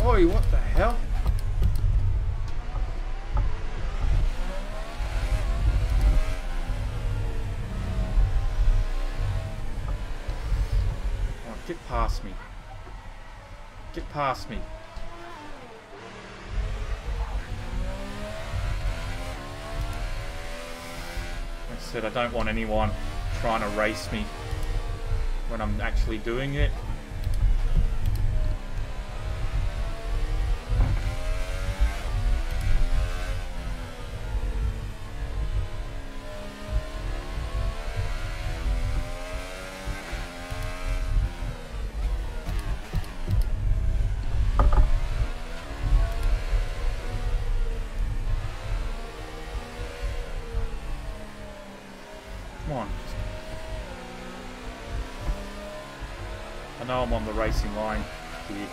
[SPEAKER 1] Oi, what the hell? Oh, get past me. Get past me. Like I said, I don't want anyone trying to race me when I'm actually doing it. Come on. I know I'm on the racing line here,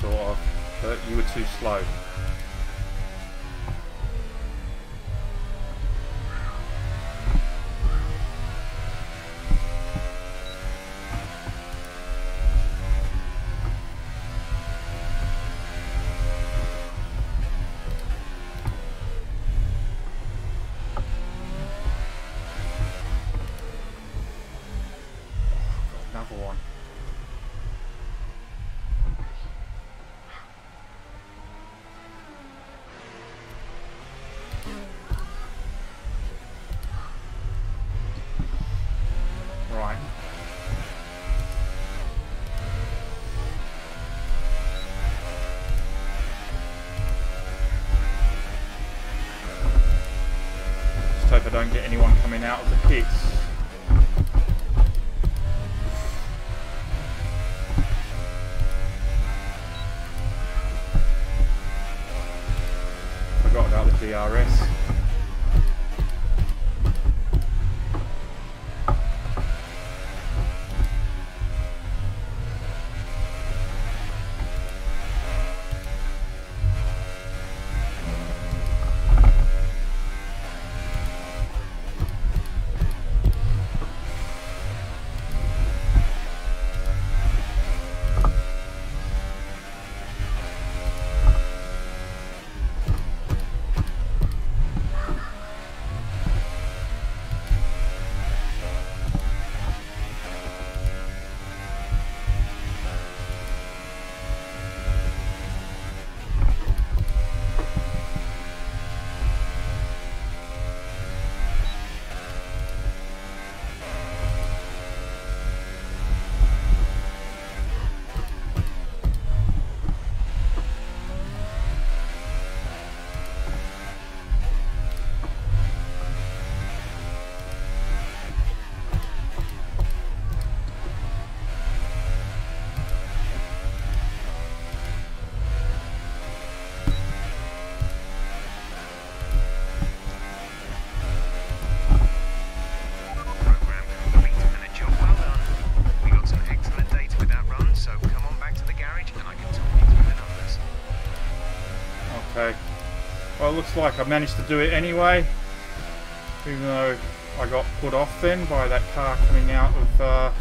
[SPEAKER 1] sort of, but you were too slow. Another one. Right. Just hope I don't get anyone coming out of the pits. looks like I managed to do it anyway, even though I got put off then by that car coming out of the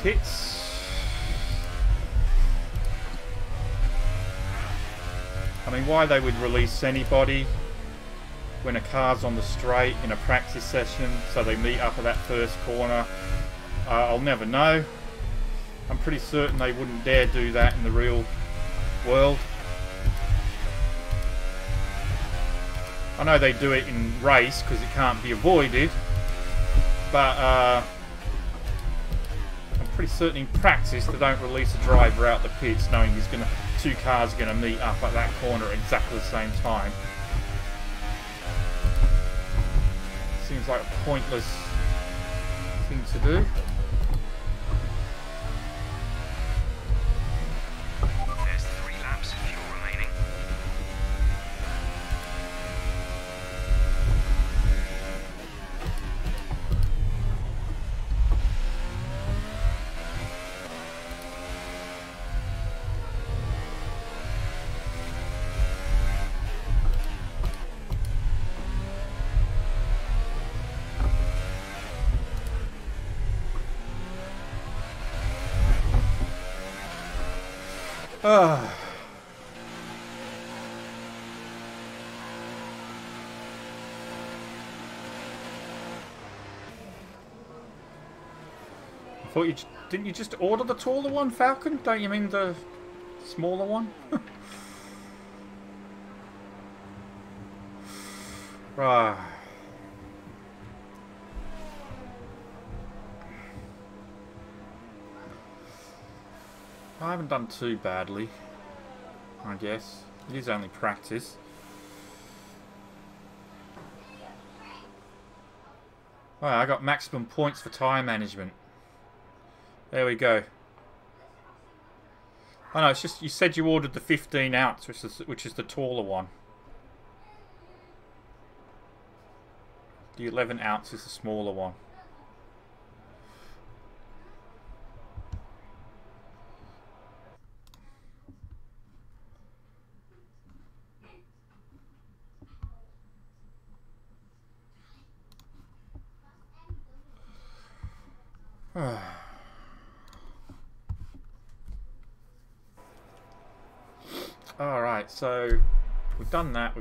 [SPEAKER 1] pits. I mean, why they would release anybody when a car's on the straight in a practice session so they meet up at that first corner, I'll never know. I'm pretty certain they wouldn't dare do that in the real world. I know they do it in race because it can't be avoided, but I'm pretty certain in practice they don't release a driver out the pits knowing two cars are going to meet up at that corner at exactly the same time. Seems like a pointless thing to do.
[SPEAKER 7] There's 3 laps of fuel remaining.
[SPEAKER 1] I thought didn't you just order the taller one, Falcon? Don't you mean the smaller one? Right. I haven't done too badly, I guess. It is only practice. Well, I got maximum points for tyre management. There we go. Oh no, it's just you said you ordered the 15 ounce, which is the taller one. The 11 ounce is the smaller one. Alright, so we've done that,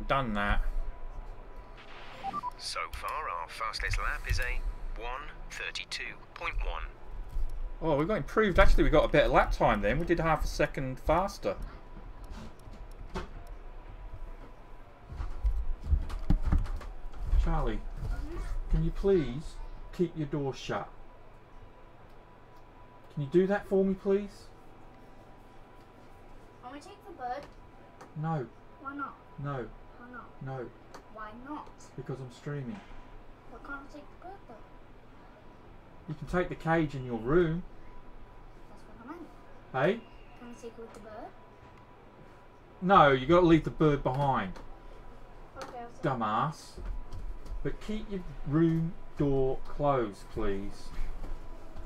[SPEAKER 7] So far, our fastest lap is a 1:32.1.
[SPEAKER 1] Oh, we got improved. Actually, we got a better lap time then. We did half a second faster. Charlie, can you please keep your door shut? Can you do that for me, please?
[SPEAKER 8] Want me to take the bird?
[SPEAKER 1] No.
[SPEAKER 8] Why not?
[SPEAKER 1] No.
[SPEAKER 8] Why not?
[SPEAKER 1] No.
[SPEAKER 8] Why not?
[SPEAKER 1] Because I'm streaming.
[SPEAKER 8] Why can't I take the bird though?
[SPEAKER 1] You can take the cage in your room.
[SPEAKER 8] That's what I meant.
[SPEAKER 1] Hey?
[SPEAKER 8] Can I take it with the bird?
[SPEAKER 1] No, you got to leave the bird behind.
[SPEAKER 8] Okay, I'll take
[SPEAKER 1] Dumbass. But keep your room door closed, please.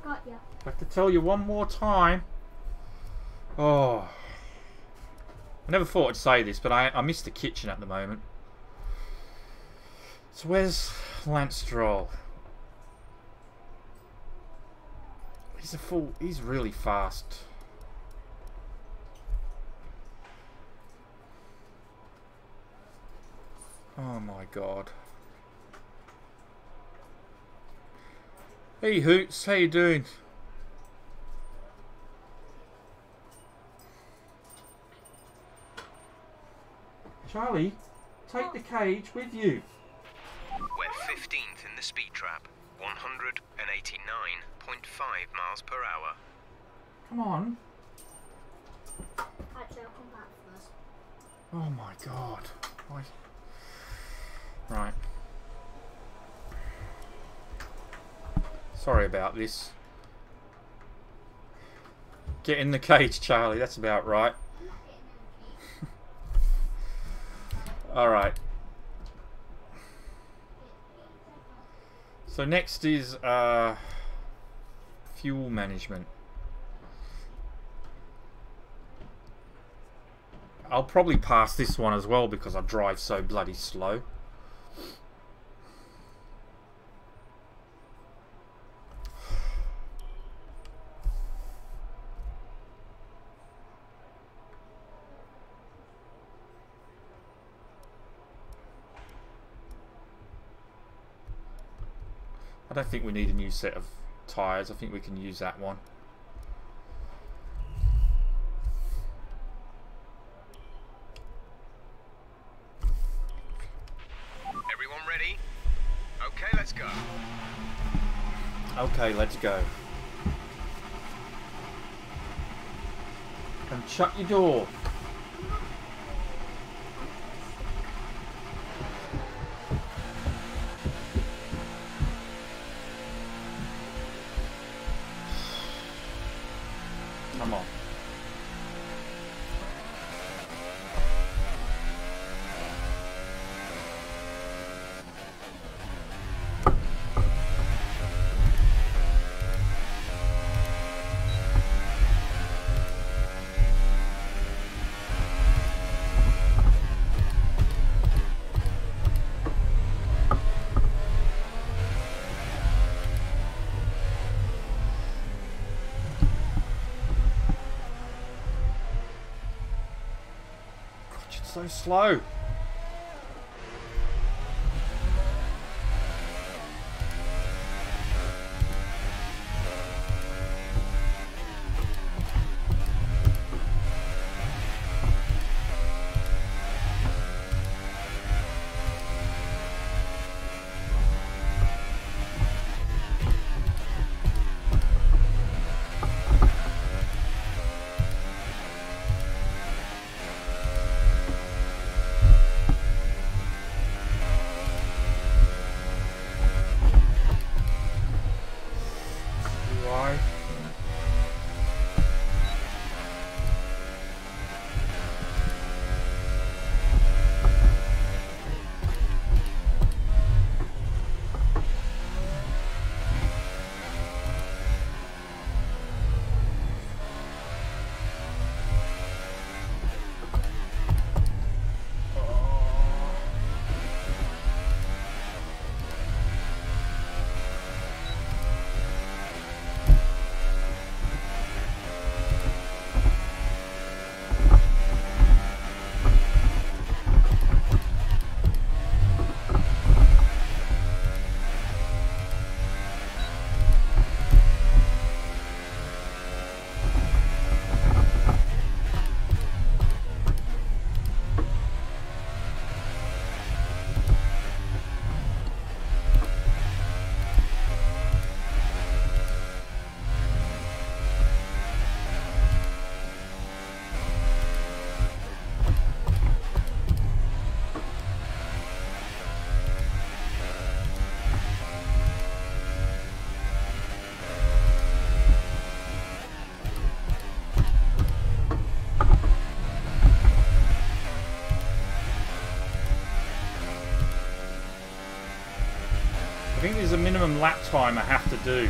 [SPEAKER 8] it. Got ya.
[SPEAKER 1] I have to tell you one more time. Oh. I never thought I'd say this, but I miss the kitchen at the moment. So where's Lance Stroll? He's really fast. Oh my god. Hey Hoots, how you doing? Charlie, take the cage with you.
[SPEAKER 7] We're 15th in the speed trap, 189.5 miles per hour.
[SPEAKER 1] Come on.
[SPEAKER 8] Actually, I'll come back first.
[SPEAKER 1] Oh my god. Why? Right. Sorry about this. Get in the cage, Charlie. That's about right. Alright. So next is fuel management. I'll probably pass this one as well because I drive so bloody slow. I don't think we need a new set of tyres. I think we can use that one.
[SPEAKER 7] Everyone ready? Okay, let's go.
[SPEAKER 1] Okay, let's go. And shut your door. Come on. So slow. I think there's a minimum lap time I have to do.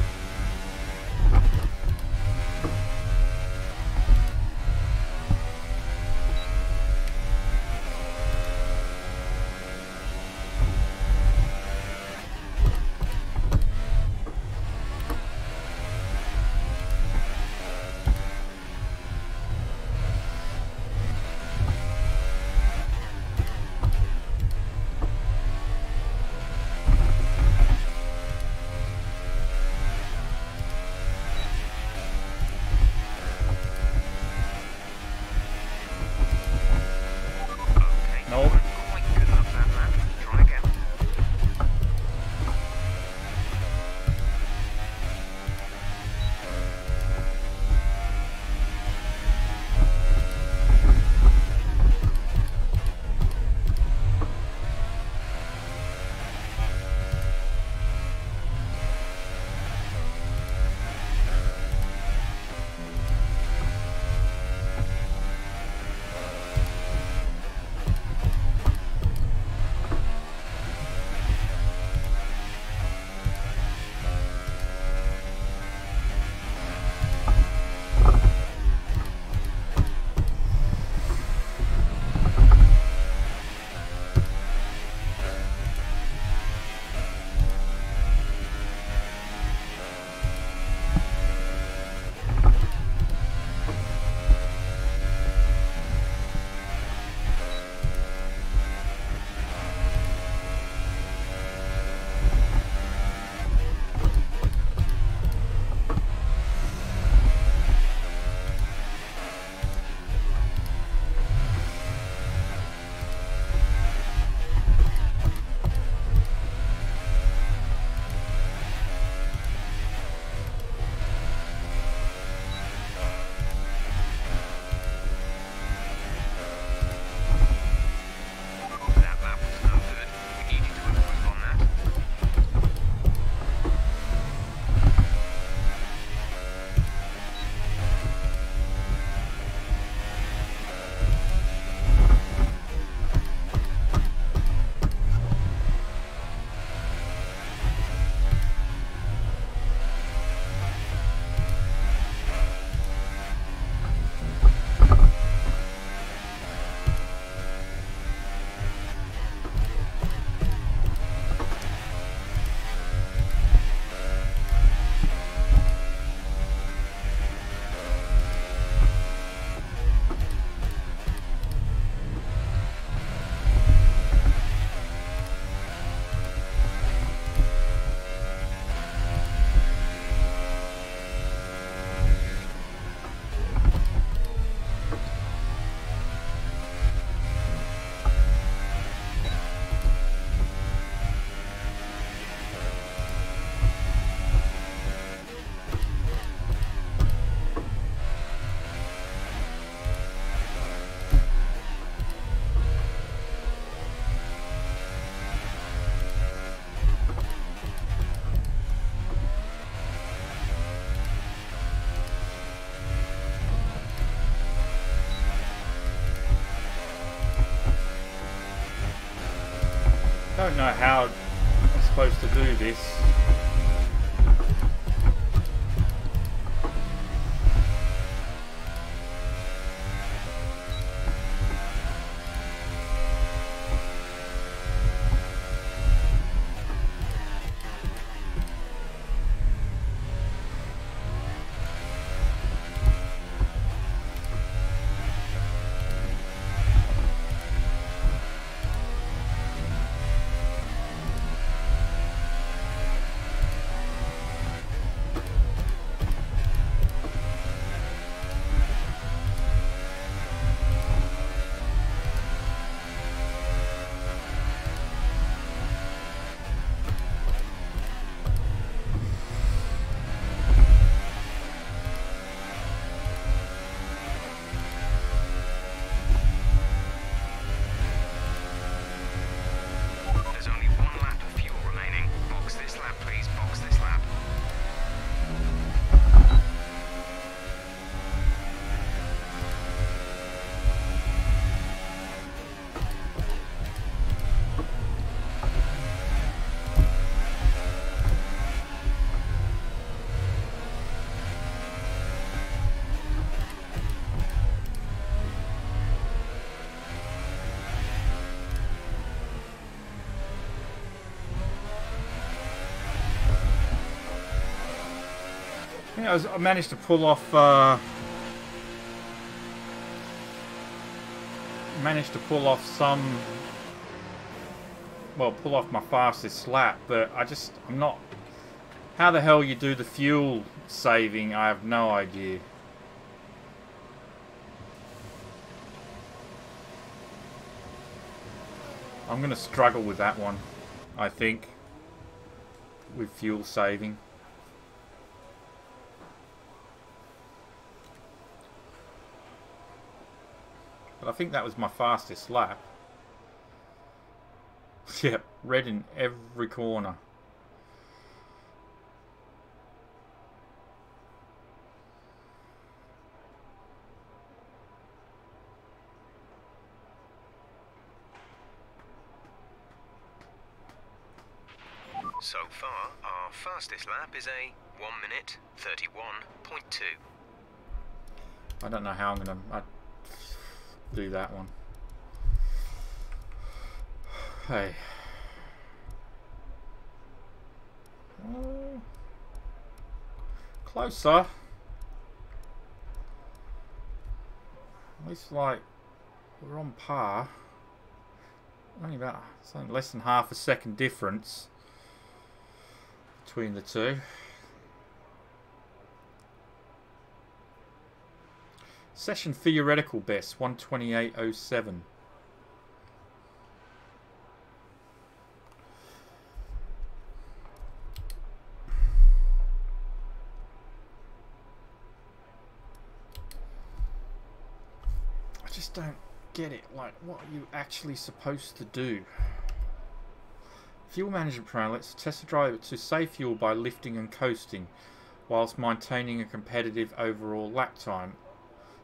[SPEAKER 1] don't know how I'm supposed to do this. I managed to pull off some, well, pull off my fastest lap, but I'm not, how the hell you do the fuel saving, I have no idea. I'm going to struggle with that one, I think, with fuel saving. But I think that was my fastest lap. Yep, red in every corner.
[SPEAKER 7] So far, our fastest lap is a 1 minute 31.2.
[SPEAKER 1] I don't know how I'm going to do that one. Hey. Closer. At least, like, we're on par. Only about, it's only less than half a second difference between the two. Session theoretical best 128.07. I just don't get it. Like, what are you actually supposed to do? Fuel management plan lets the test the driver to save fuel by lifting and coasting whilst maintaining a competitive overall lap time.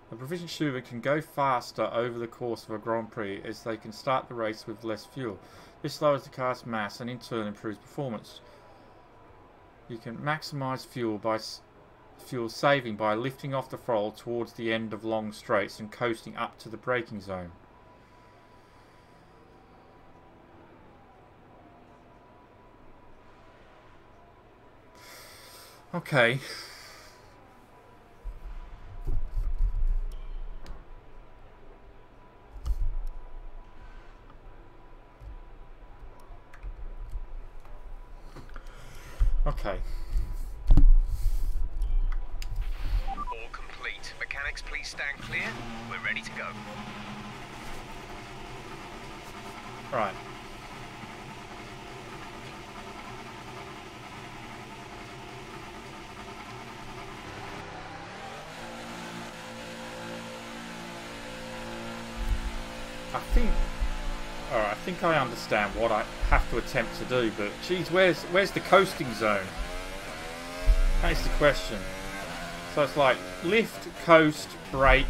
[SPEAKER 1] The proficient shooter can go faster over the course of a Grand Prix as they can start the race with less fuel. This lowers the car's mass and in turn improves performance. You can maximise fuel saving by lifting off the throttle towards the end of long straights and coasting up to the braking zone. Okay. Okay.
[SPEAKER 7] All complete. Mechanics, please stand clear. We're ready to go.
[SPEAKER 1] Right. I think I understand what I have to attempt to do, but geez, where's the coasting zone? That's the question. So it's like lift, coast, brake.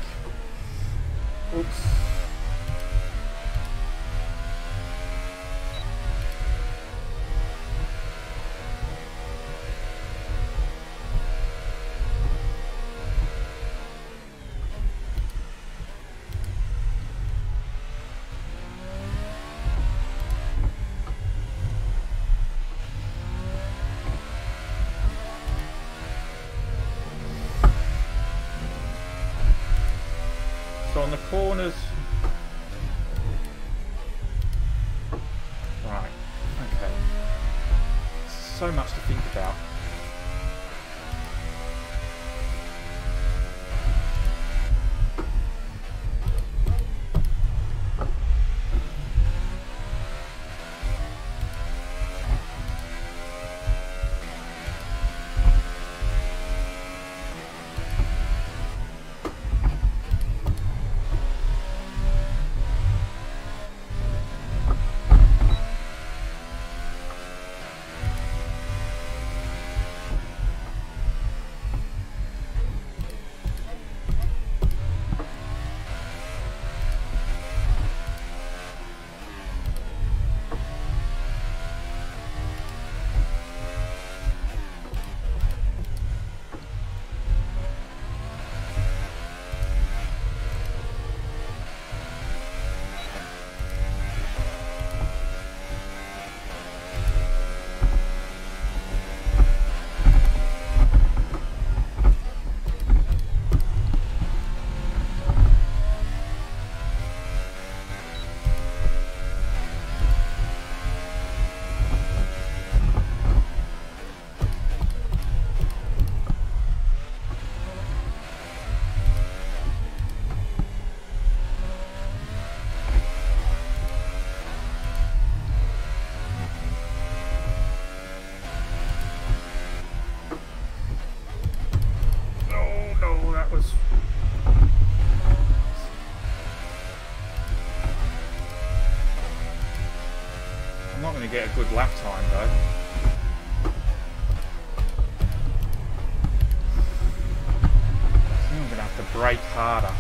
[SPEAKER 1] Oops. on the corners. Right, okay. So much to think about. To get a good lap time though. I think I'm gonna have to brake harder.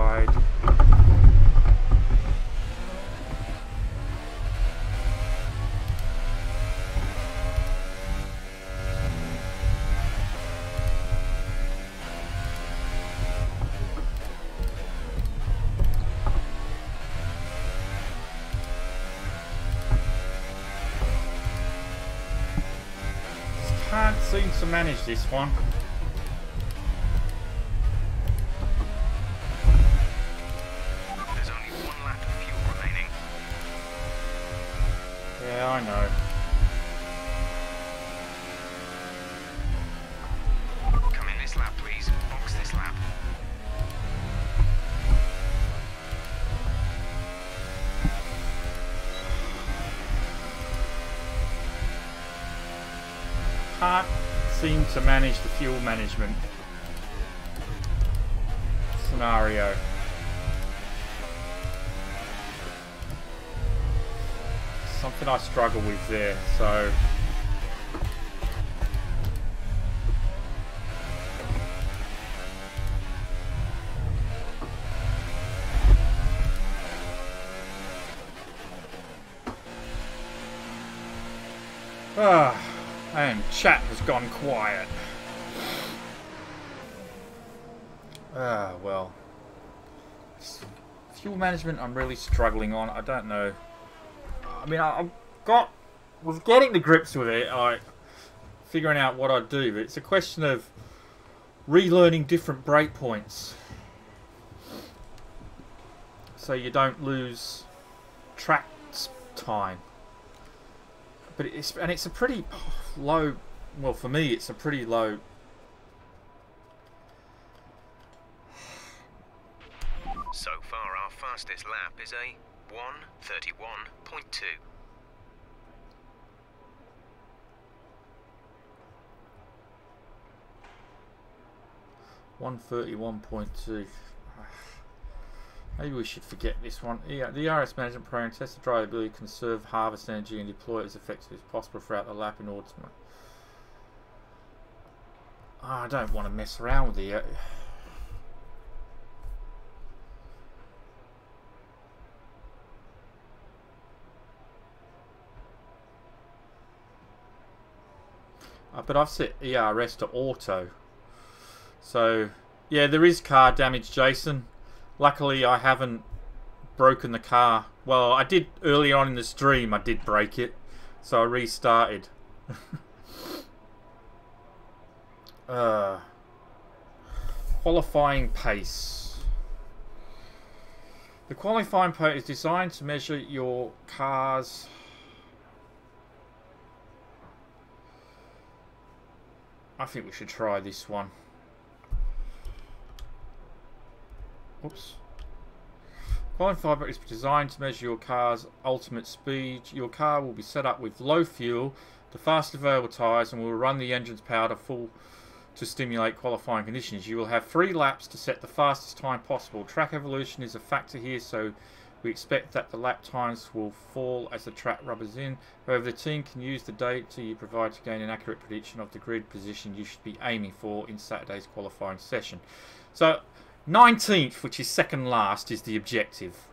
[SPEAKER 1] side. Can't seem to manage this one.
[SPEAKER 7] There's only one lap of fuel remaining.
[SPEAKER 1] Yeah, I know.
[SPEAKER 7] Come in this lap, please. Box this lap.
[SPEAKER 1] Can't seem to manage the fuel management scenario. Something I struggle with there, so and chat has gone quiet. Well. Fuel management I'm really struggling on. I don't know. I mean, was getting the grips with it, like figuring out what I'd do, but it's a question of relearning different breakpoints so you don't lose track time. But it's a pretty low. Well, for me, it's a pretty low.
[SPEAKER 7] So far, our fastest lap is a 1:31.2.
[SPEAKER 1] .2. Maybe we should forget this one. Yeah, the RS management program tests the driver ability to conserve, harvest energy, and deploy it as effectively as possible throughout the lap in order to. I don't want to mess around with the. But I've set ERS to auto. So, yeah, there is car damage, Jason. Luckily, I haven't broken the car. Well, I did earlier on in the stream, I did break it. So I restarted. Qualifying pace. The qualifying pace is designed to measure your car's... I think we should try this one. Oops. Qualifying pace is designed to measure your car's ultimate speed. Your car will be set up with low fuel, the fastest available tyres, and will run the engine's power to full to stimulate qualifying conditions. You will have 3 laps to set the fastest time possible. Track evolution is a factor here, so we expect that the lap times will fall as the track rubbers in. However, the team can use the data you provide to gain an accurate prediction of the grid position you should be aiming for in Saturday's qualifying session. So, 19th, which is second last, is the objective.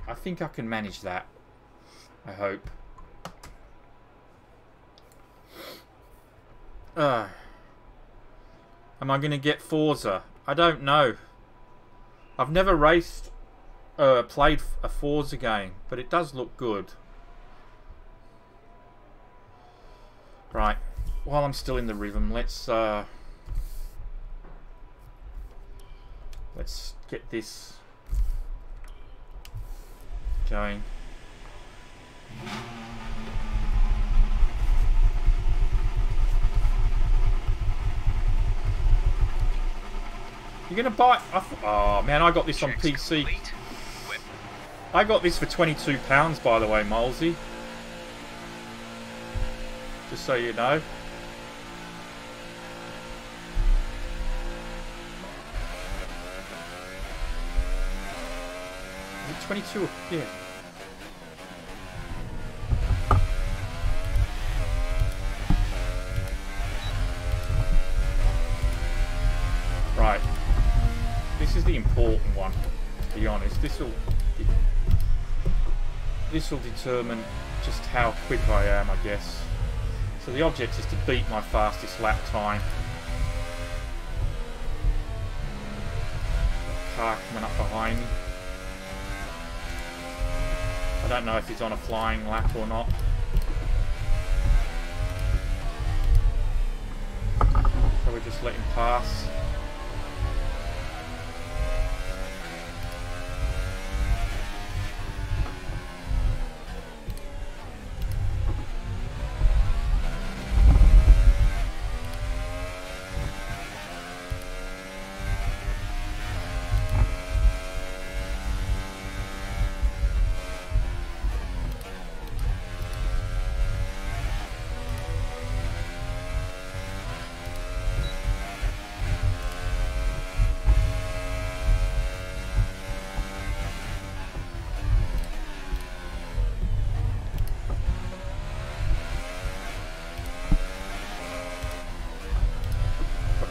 [SPEAKER 1] I think I can manage that. I hope. Am I going to get Forza? I don't know. I've never raced, played a Forza game, but it does look good. Right. While I'm still in the rhythm, let's get this going. You're gonna buy? Oh man, I got this on PC. I got this for £22, by the way, Molesy. Just so you know. Is it 22? Yeah. Right. This is the important one. to be honest. This will determine just how quick I am, I guess. So the object is to beat my fastest lap time. Car coming up behind me. I don't know if he's on a flying lap or not. So we just let him pass.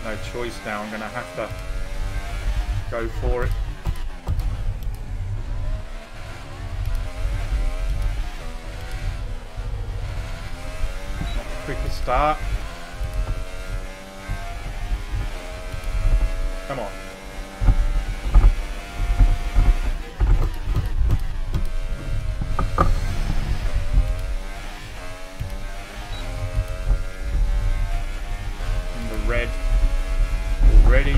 [SPEAKER 1] No choice now, I'm going to have to go for it. Quicker start. Come on. In the red. Ready.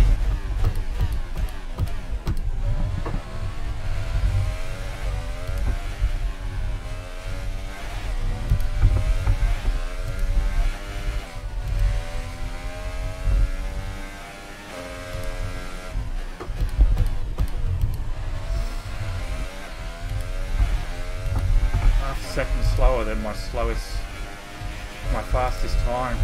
[SPEAKER 1] Half a second slower than my fastest time.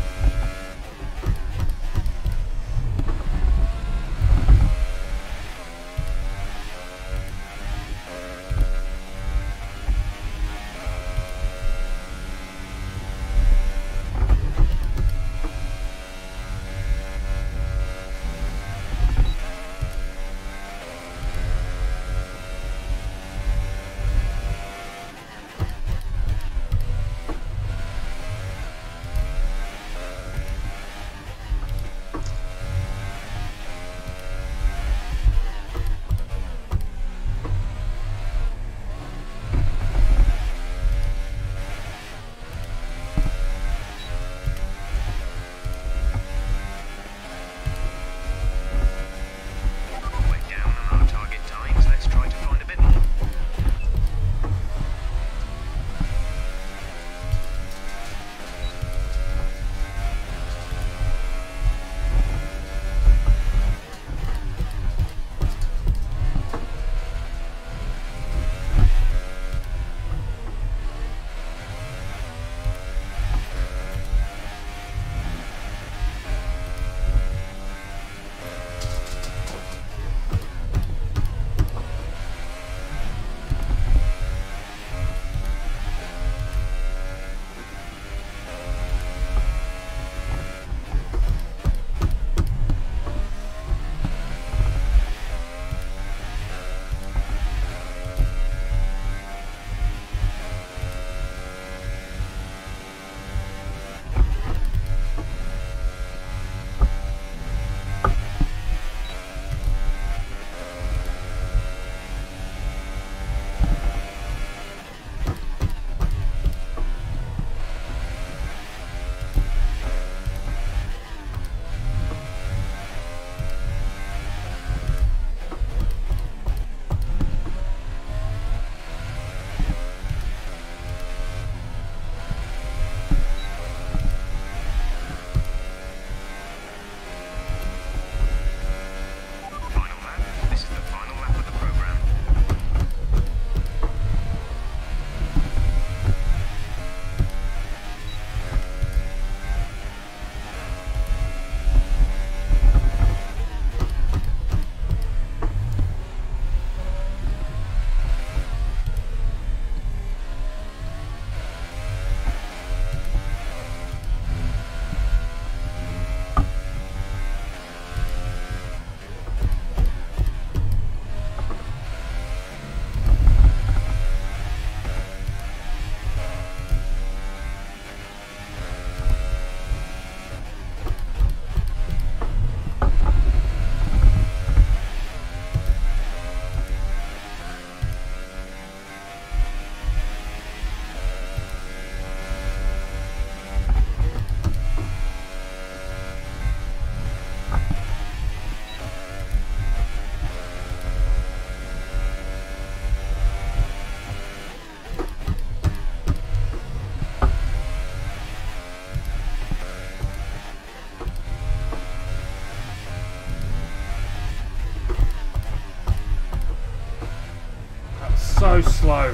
[SPEAKER 1] so slow.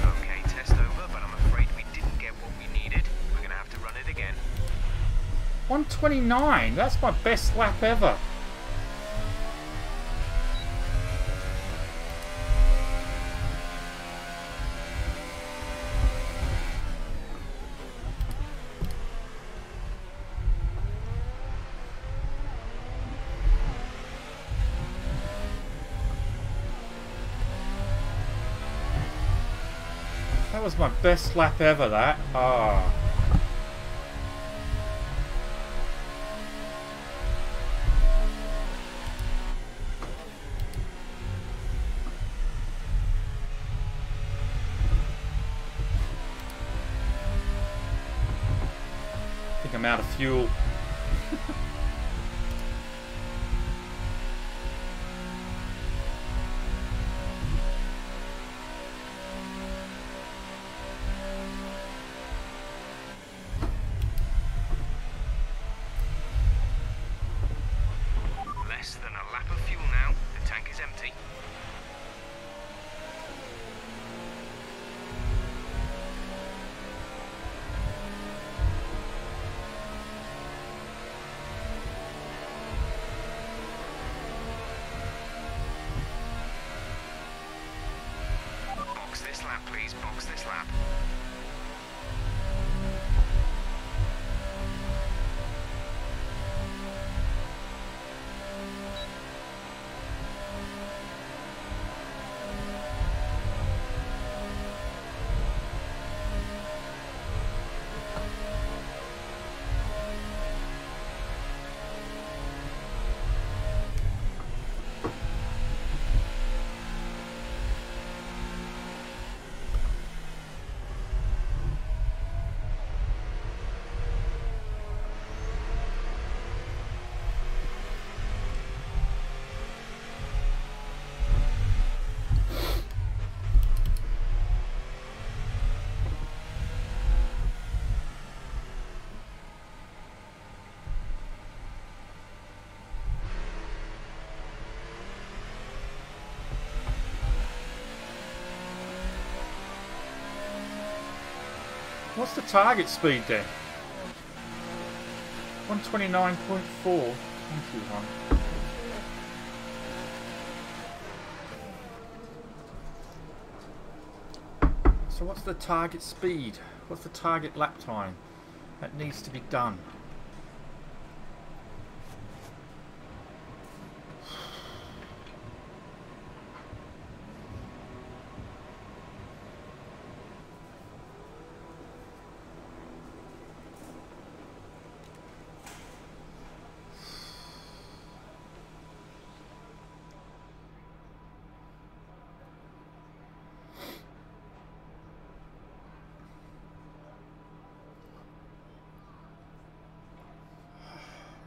[SPEAKER 7] Okay, test over, but I'm afraid we didn't get what we needed. We're gonna have to run it again.
[SPEAKER 1] 129. That's my best lap ever. That was my best lap ever, that. Ah. I think I'm out of fuel.
[SPEAKER 7] Less than a lap of fuel now. The tank is empty. Box this lap, please. Box this lap.
[SPEAKER 1] What's the target speed then? 129.4. Thank you, hon. So what's the target speed? What's the target lap time that needs to be done?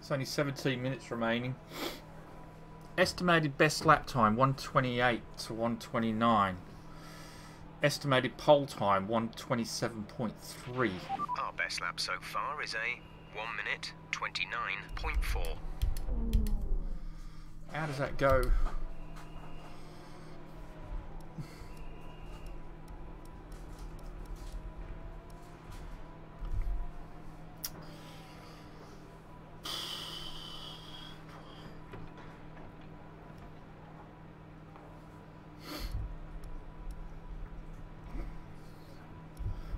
[SPEAKER 1] It's only 17 minutes remaining. Estimated best lap time 128 to 129. Estimated pole time 127.3.
[SPEAKER 7] Our best lap so far is a 1 minute 29.4.
[SPEAKER 1] How does that go?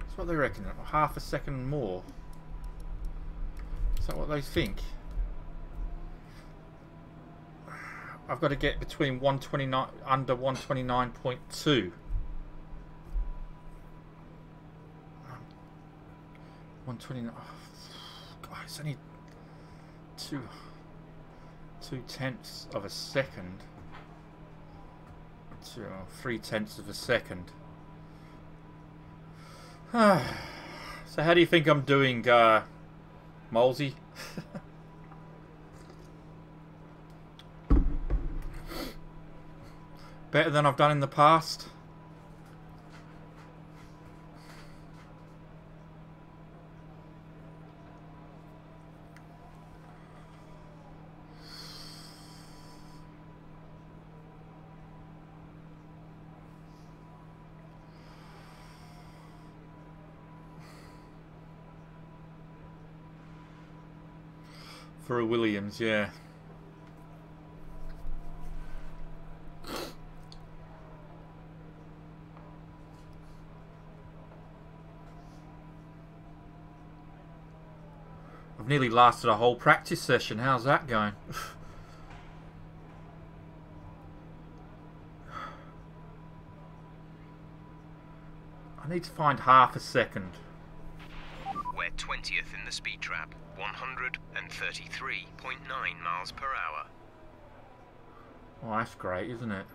[SPEAKER 1] That's what they reckon. Half a second more. Is that what they think? I've got to get between 129 under 129.2. 129. Oh, God, it's only 2/10 of a second. 3/10 of a second. So how do you think I'm doing, Molesy? Better than I've done in the past. For a Williams, yeah. I've nearly lasted a whole practice session. How's that going? I need to find half a second.
[SPEAKER 7] We're 20th in the speed trap, 133.9 miles per hour.
[SPEAKER 1] Oh, that's great, isn't it?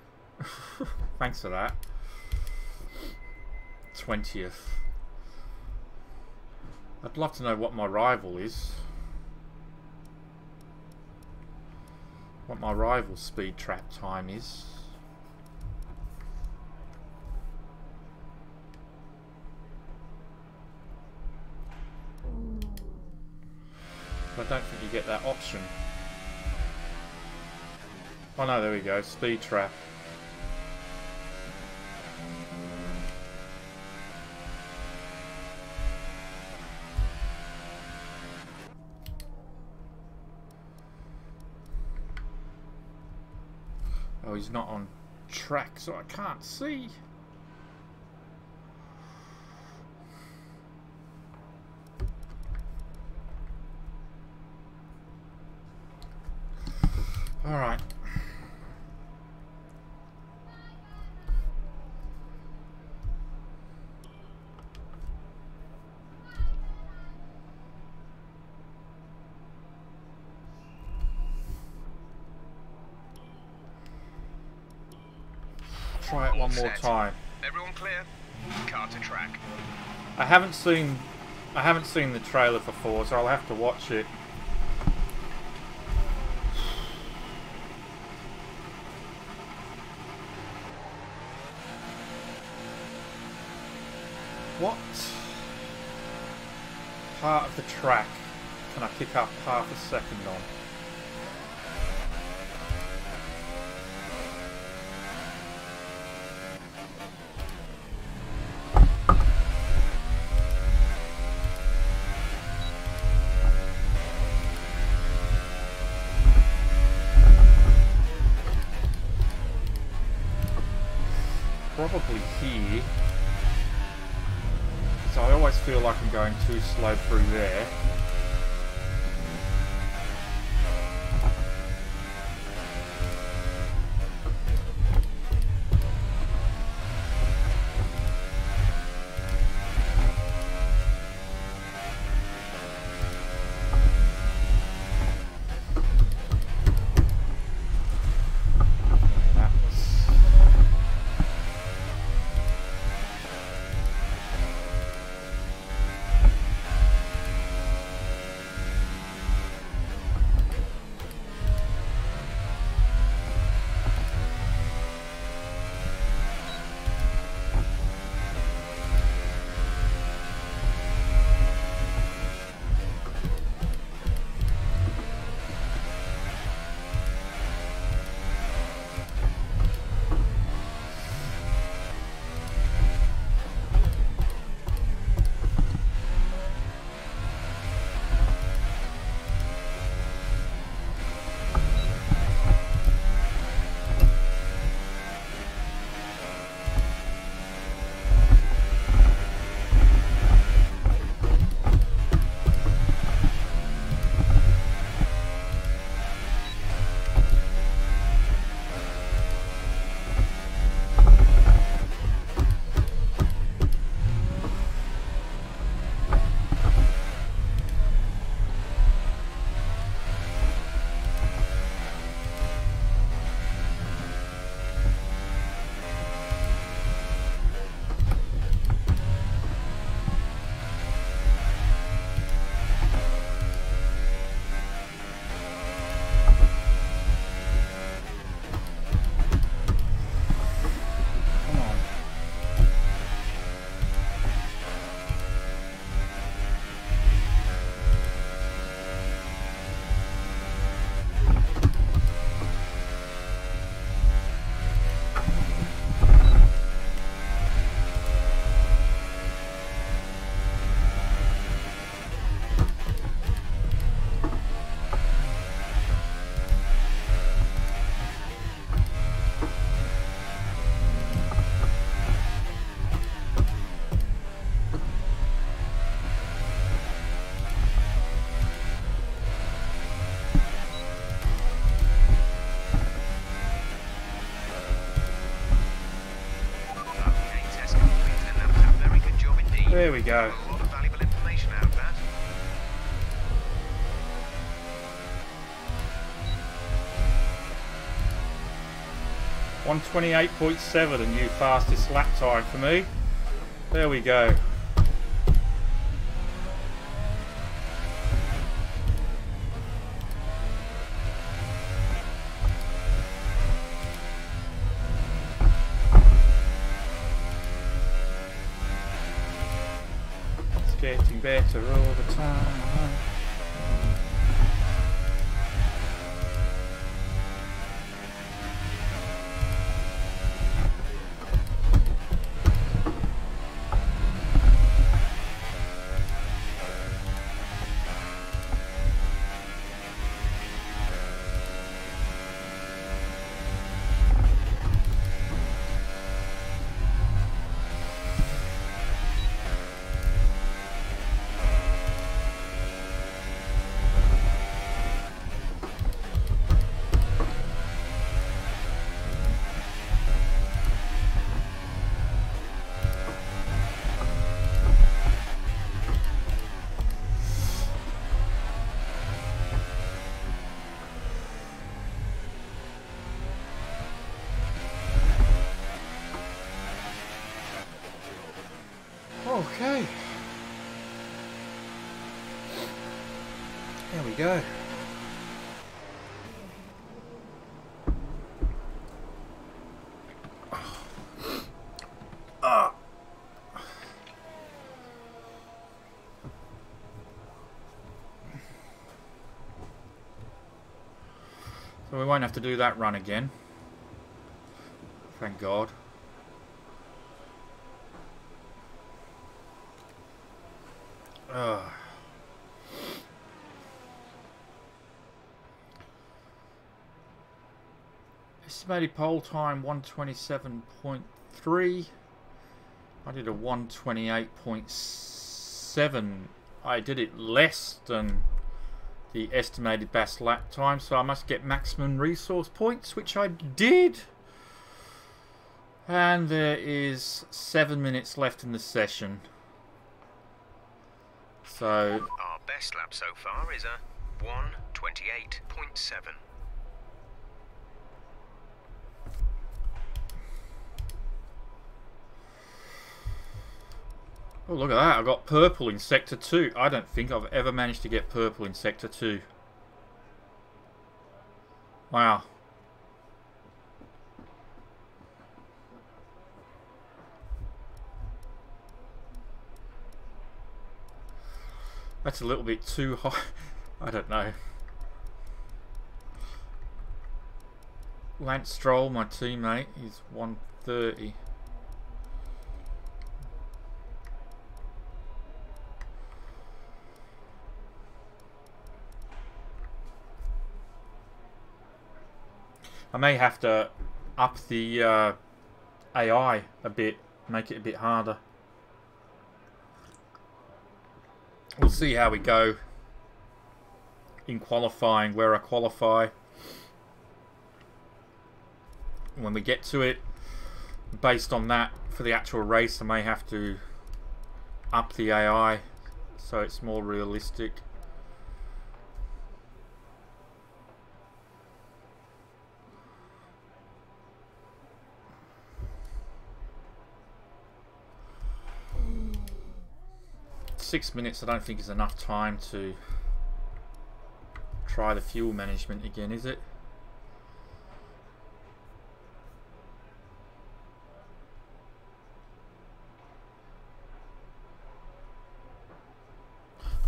[SPEAKER 1] Thanks for that. 20th. I'd love to know what my rival is. What my rival's speed trap time is. But I don't think you get that option. Oh no, there we go, speed trap. Oh, he's not on track, so I can't see. All right. Try it one more time.
[SPEAKER 7] Everyone clear? Car to track.
[SPEAKER 1] I haven't seen the trailer for 4, so I'll have to watch it. What part of the track can I pick up half a second on? Probably here. So I always feel like I'm going too slow through there. There we go.
[SPEAKER 7] A lot of valuable information out of that.
[SPEAKER 1] .128.7, the new fastest lap time for me. There we go. It's getting better all the time. Okay. There we go. So we won't have to do that run again. Thank God. Estimated pole time 127.3. I did a 128.7. I did it less than the estimated best lap time, so I must get maximum resource points, which I did. And there is 7 minutes left in the session. So
[SPEAKER 7] our best lap so far is a 128.7.
[SPEAKER 1] Oh, look at that. I got purple in Sector 2. I don't think I've ever managed to get purple in Sector 2. Wow. That's a little bit too high. I don't know. Lance Stroll, my teammate, is 130. I may have to up the AI a bit, make it a bit harder. We'll see how we go in qualifying, where I qualify. When we get to it, based on that, for the actual race, I may have to up the AI so it's more realistic. Six minutes I don't think is enough time to try the fuel management again, is it?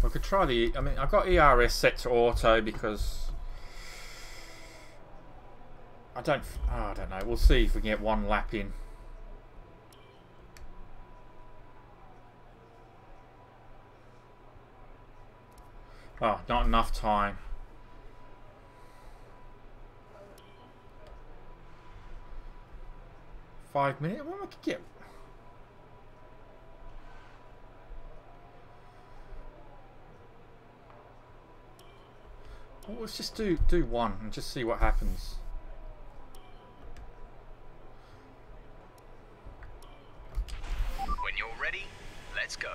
[SPEAKER 1] I could try the, I mean, I've got ERS set to auto because I don't know, we'll see if we can get one lap in. Oh, not enough time. $5 minutes? Well, I could get. Well, let's just do one and just see what happens.
[SPEAKER 7] When you're ready, let's go.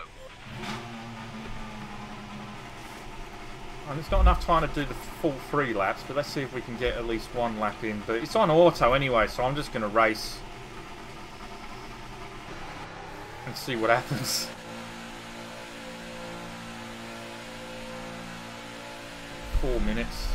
[SPEAKER 1] And there's not enough time to do the full 3 laps, but let's see if we can get at least 1 lap in. But it's on auto anyway, so I'm just going to race and see what happens. Four minutes.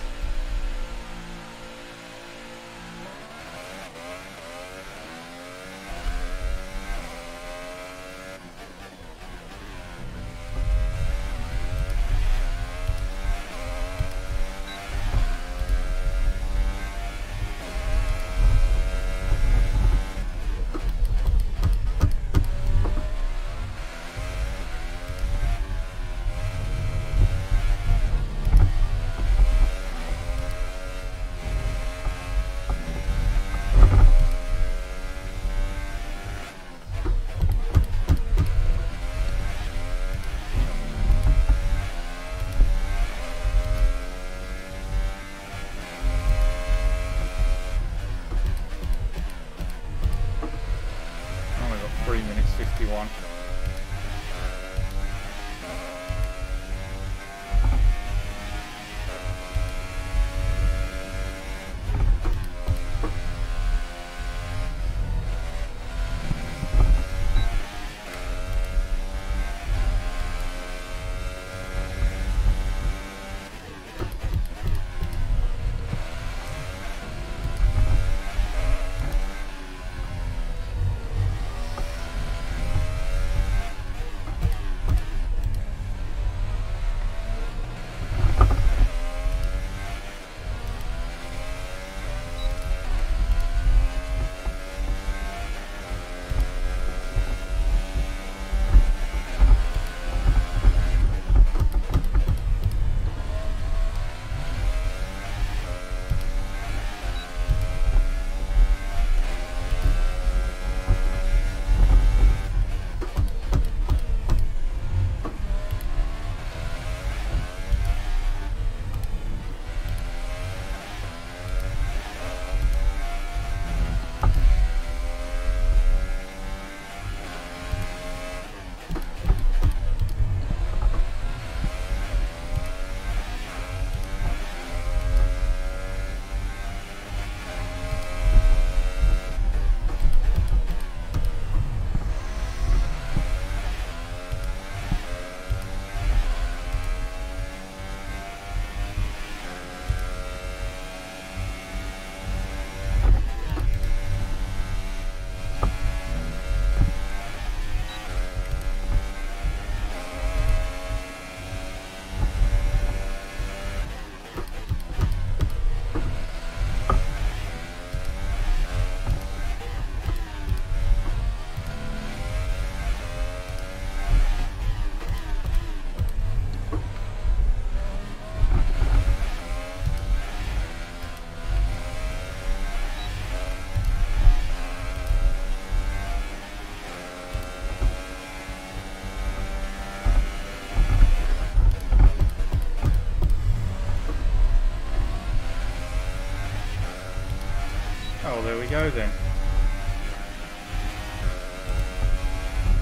[SPEAKER 1] Oh, there we go then.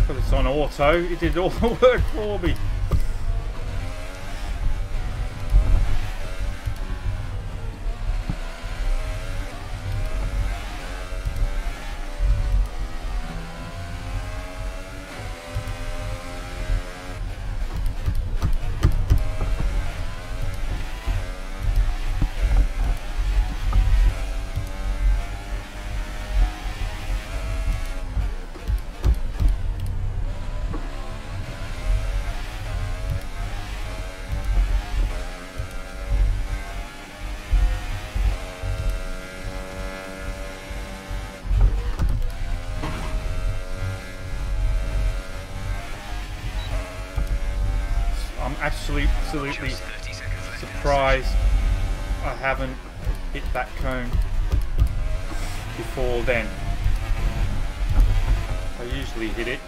[SPEAKER 1] But it's on auto, it did all the work for me. Absolutely surprised I haven't hit that cone before then. I usually hit it.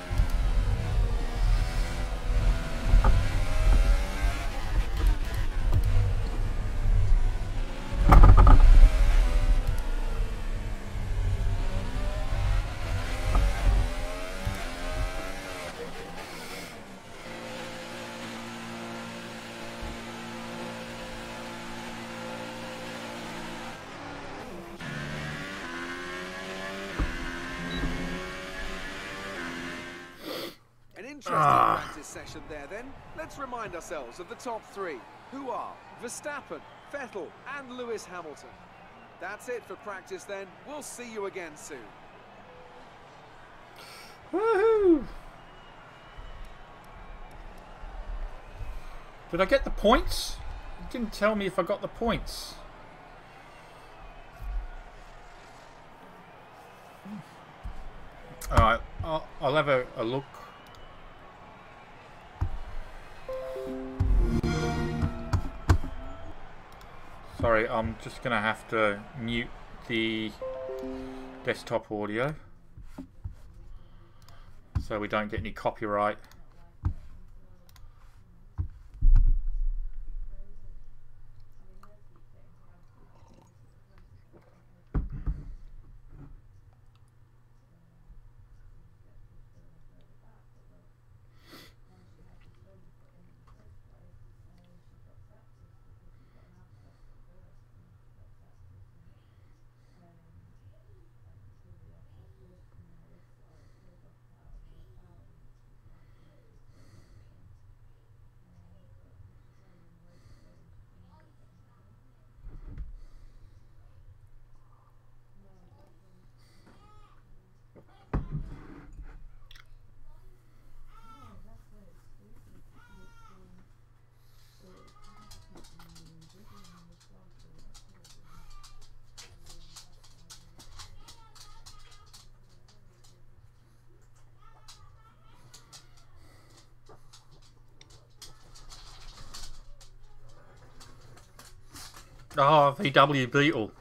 [SPEAKER 5] interesting practice session there then. Let's remind ourselves of the top three, who are Verstappen, Vettel and Lewis Hamilton. That's it for practice then. We'll see you again soon.
[SPEAKER 1] Woohoo! Did I get the points? It didn't tell me if I got the points. Alright, I'll have a look. Sorry, I'm just going to have to mute the desktop audio so we don't get any copyright. Oh, VW Beetle.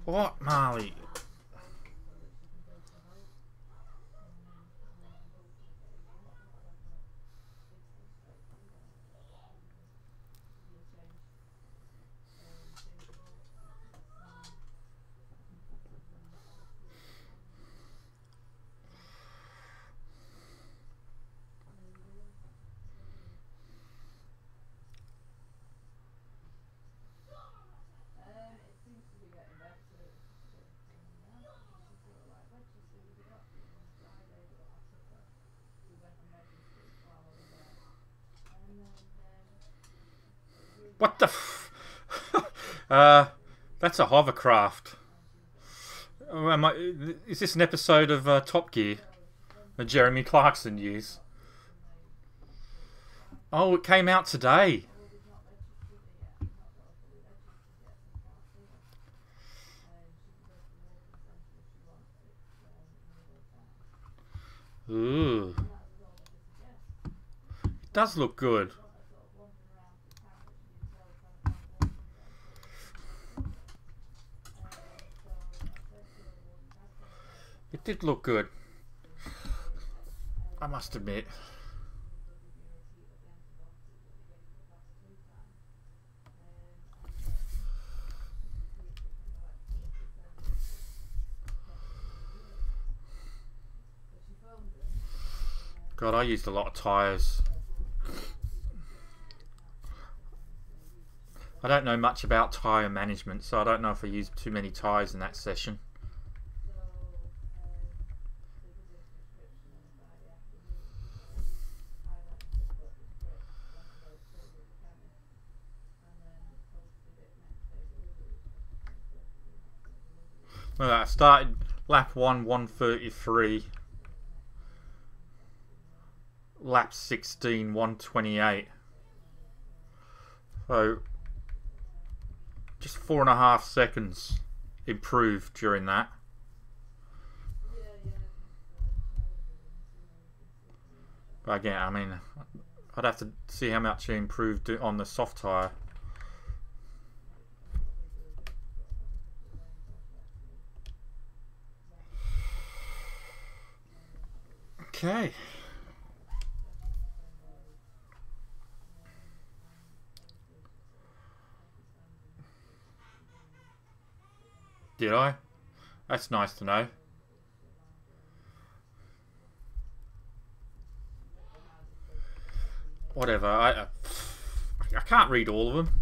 [SPEAKER 1] What, Marley? What the f... that's a hovercraft. Is this an episode of Top Gear that Jeremy Clarkson used? Oh, it came out today. Ooh. It does look good. It did look good, I must admit. God, I used a lot of tyres. I don't know much about tyre management, so I don't know if I used too many tyres in that session. Well, I started lap 1, 1:33. Lap 16, 1:28. So, just 4.5 seconds improved during that. But again, I mean, I'd have to see how much it improved on the soft tyre. Okay. Did I? That's nice to know. Whatever. I can't read all of them.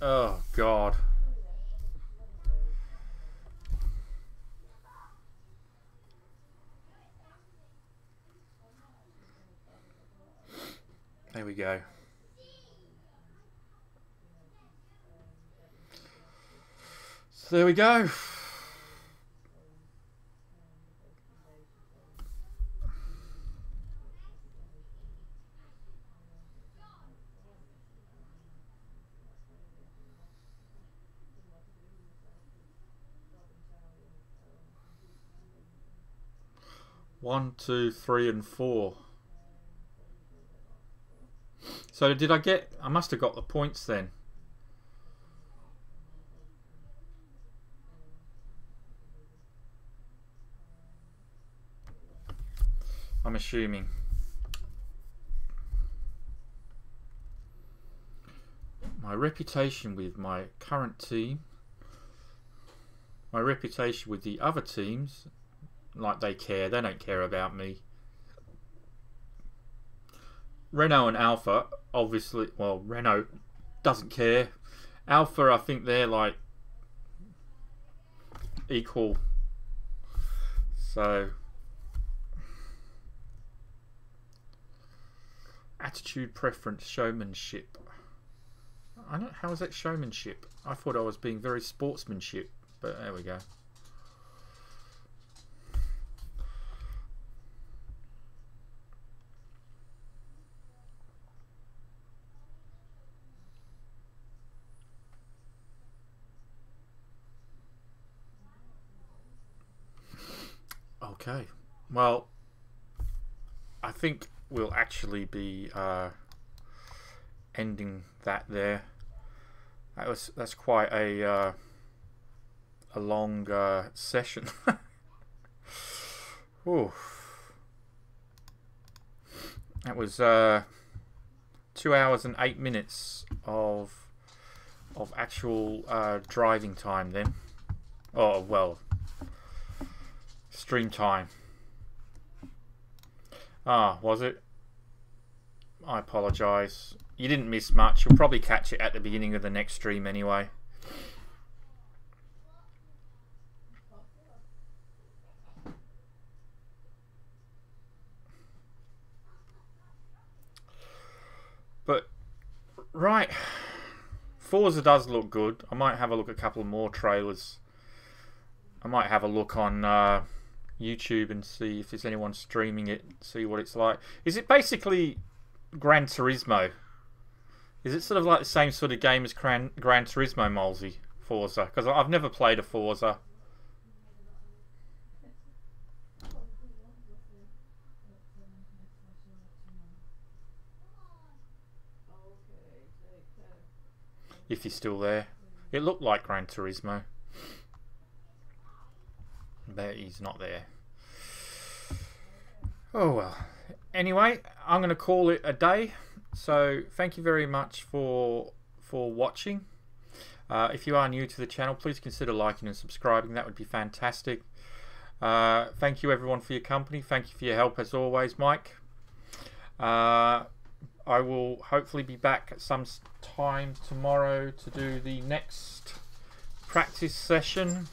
[SPEAKER 1] Oh God. There we go. So there we go. One, two, three, and 4. So did I get... I must have got the points then. I'm assuming. My reputation with my current team. My reputation with the other teams. Like they care. They don't care about me. Renault and Alpha, obviously, well, Renault doesn't care. Alpha, I think they're like equal. So, attitude, preference, showmanship. I don't. How is that showmanship? I thought I was being very sportsmanship, but there we go. Okay, well, I think we'll actually be ending that there. That's quite a long session. Ooh. That was 2 hours and 8 minutes of actual driving time then. Oh well. Stream time. Ah, was it? I apologise. You didn't miss much. You'll probably catch it at the beginning of the next stream anyway. But, right. Forza does look good. I might have a look at a couple more trailers. I might have a look on YouTube and see if there's anyone streaming it, see what it's like. Is it basically Gran Turismo? Is it sort of like the same sort of game as Gran Turismo, Molesy? Forza? Because I've never played a Forza. If you're still there. It looked like Gran Turismo. But he's not there. Oh well. Anyway, I'm going to call it a day. So thank you very much for watching. If you are new to the channel, please consider liking and subscribing. That would be fantastic. Thank you everyone for your company. Thank you for your help as always, Mike. I will hopefully be back at some time tomorrow to do the next practice session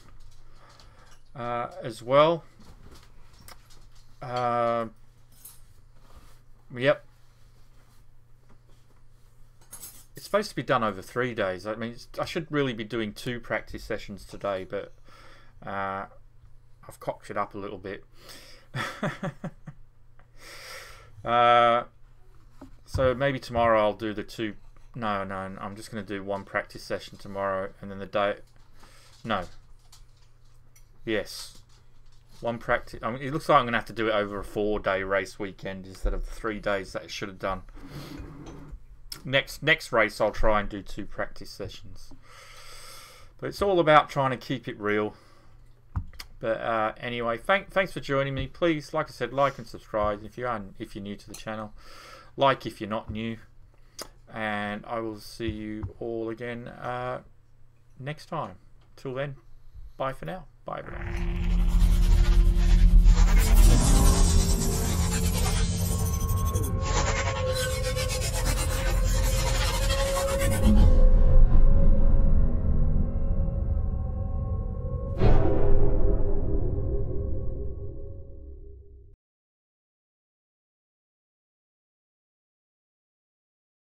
[SPEAKER 1] as well. Yep. It's supposed to be done over 3 days. I mean, I should really be doing 2 practice sessions today, but I've cocked it up a little bit. So maybe tomorrow I'll do the 2. No, I'm just going to do 1 practice session tomorrow, and then the day. No. Yes. 1 practice. I mean, it looks like I'm going to have to do it over a 4-day race weekend instead of the 3 days that I should have done. Next race I'll try and do 2 practice sessions. But it's all about trying to keep it real. But anyway, thanks for joining me. Please, like I said, like and subscribe if you're new to the channel. Like if you're not new. And I will see you all again next time. Till then, bye for now. Bye everyone.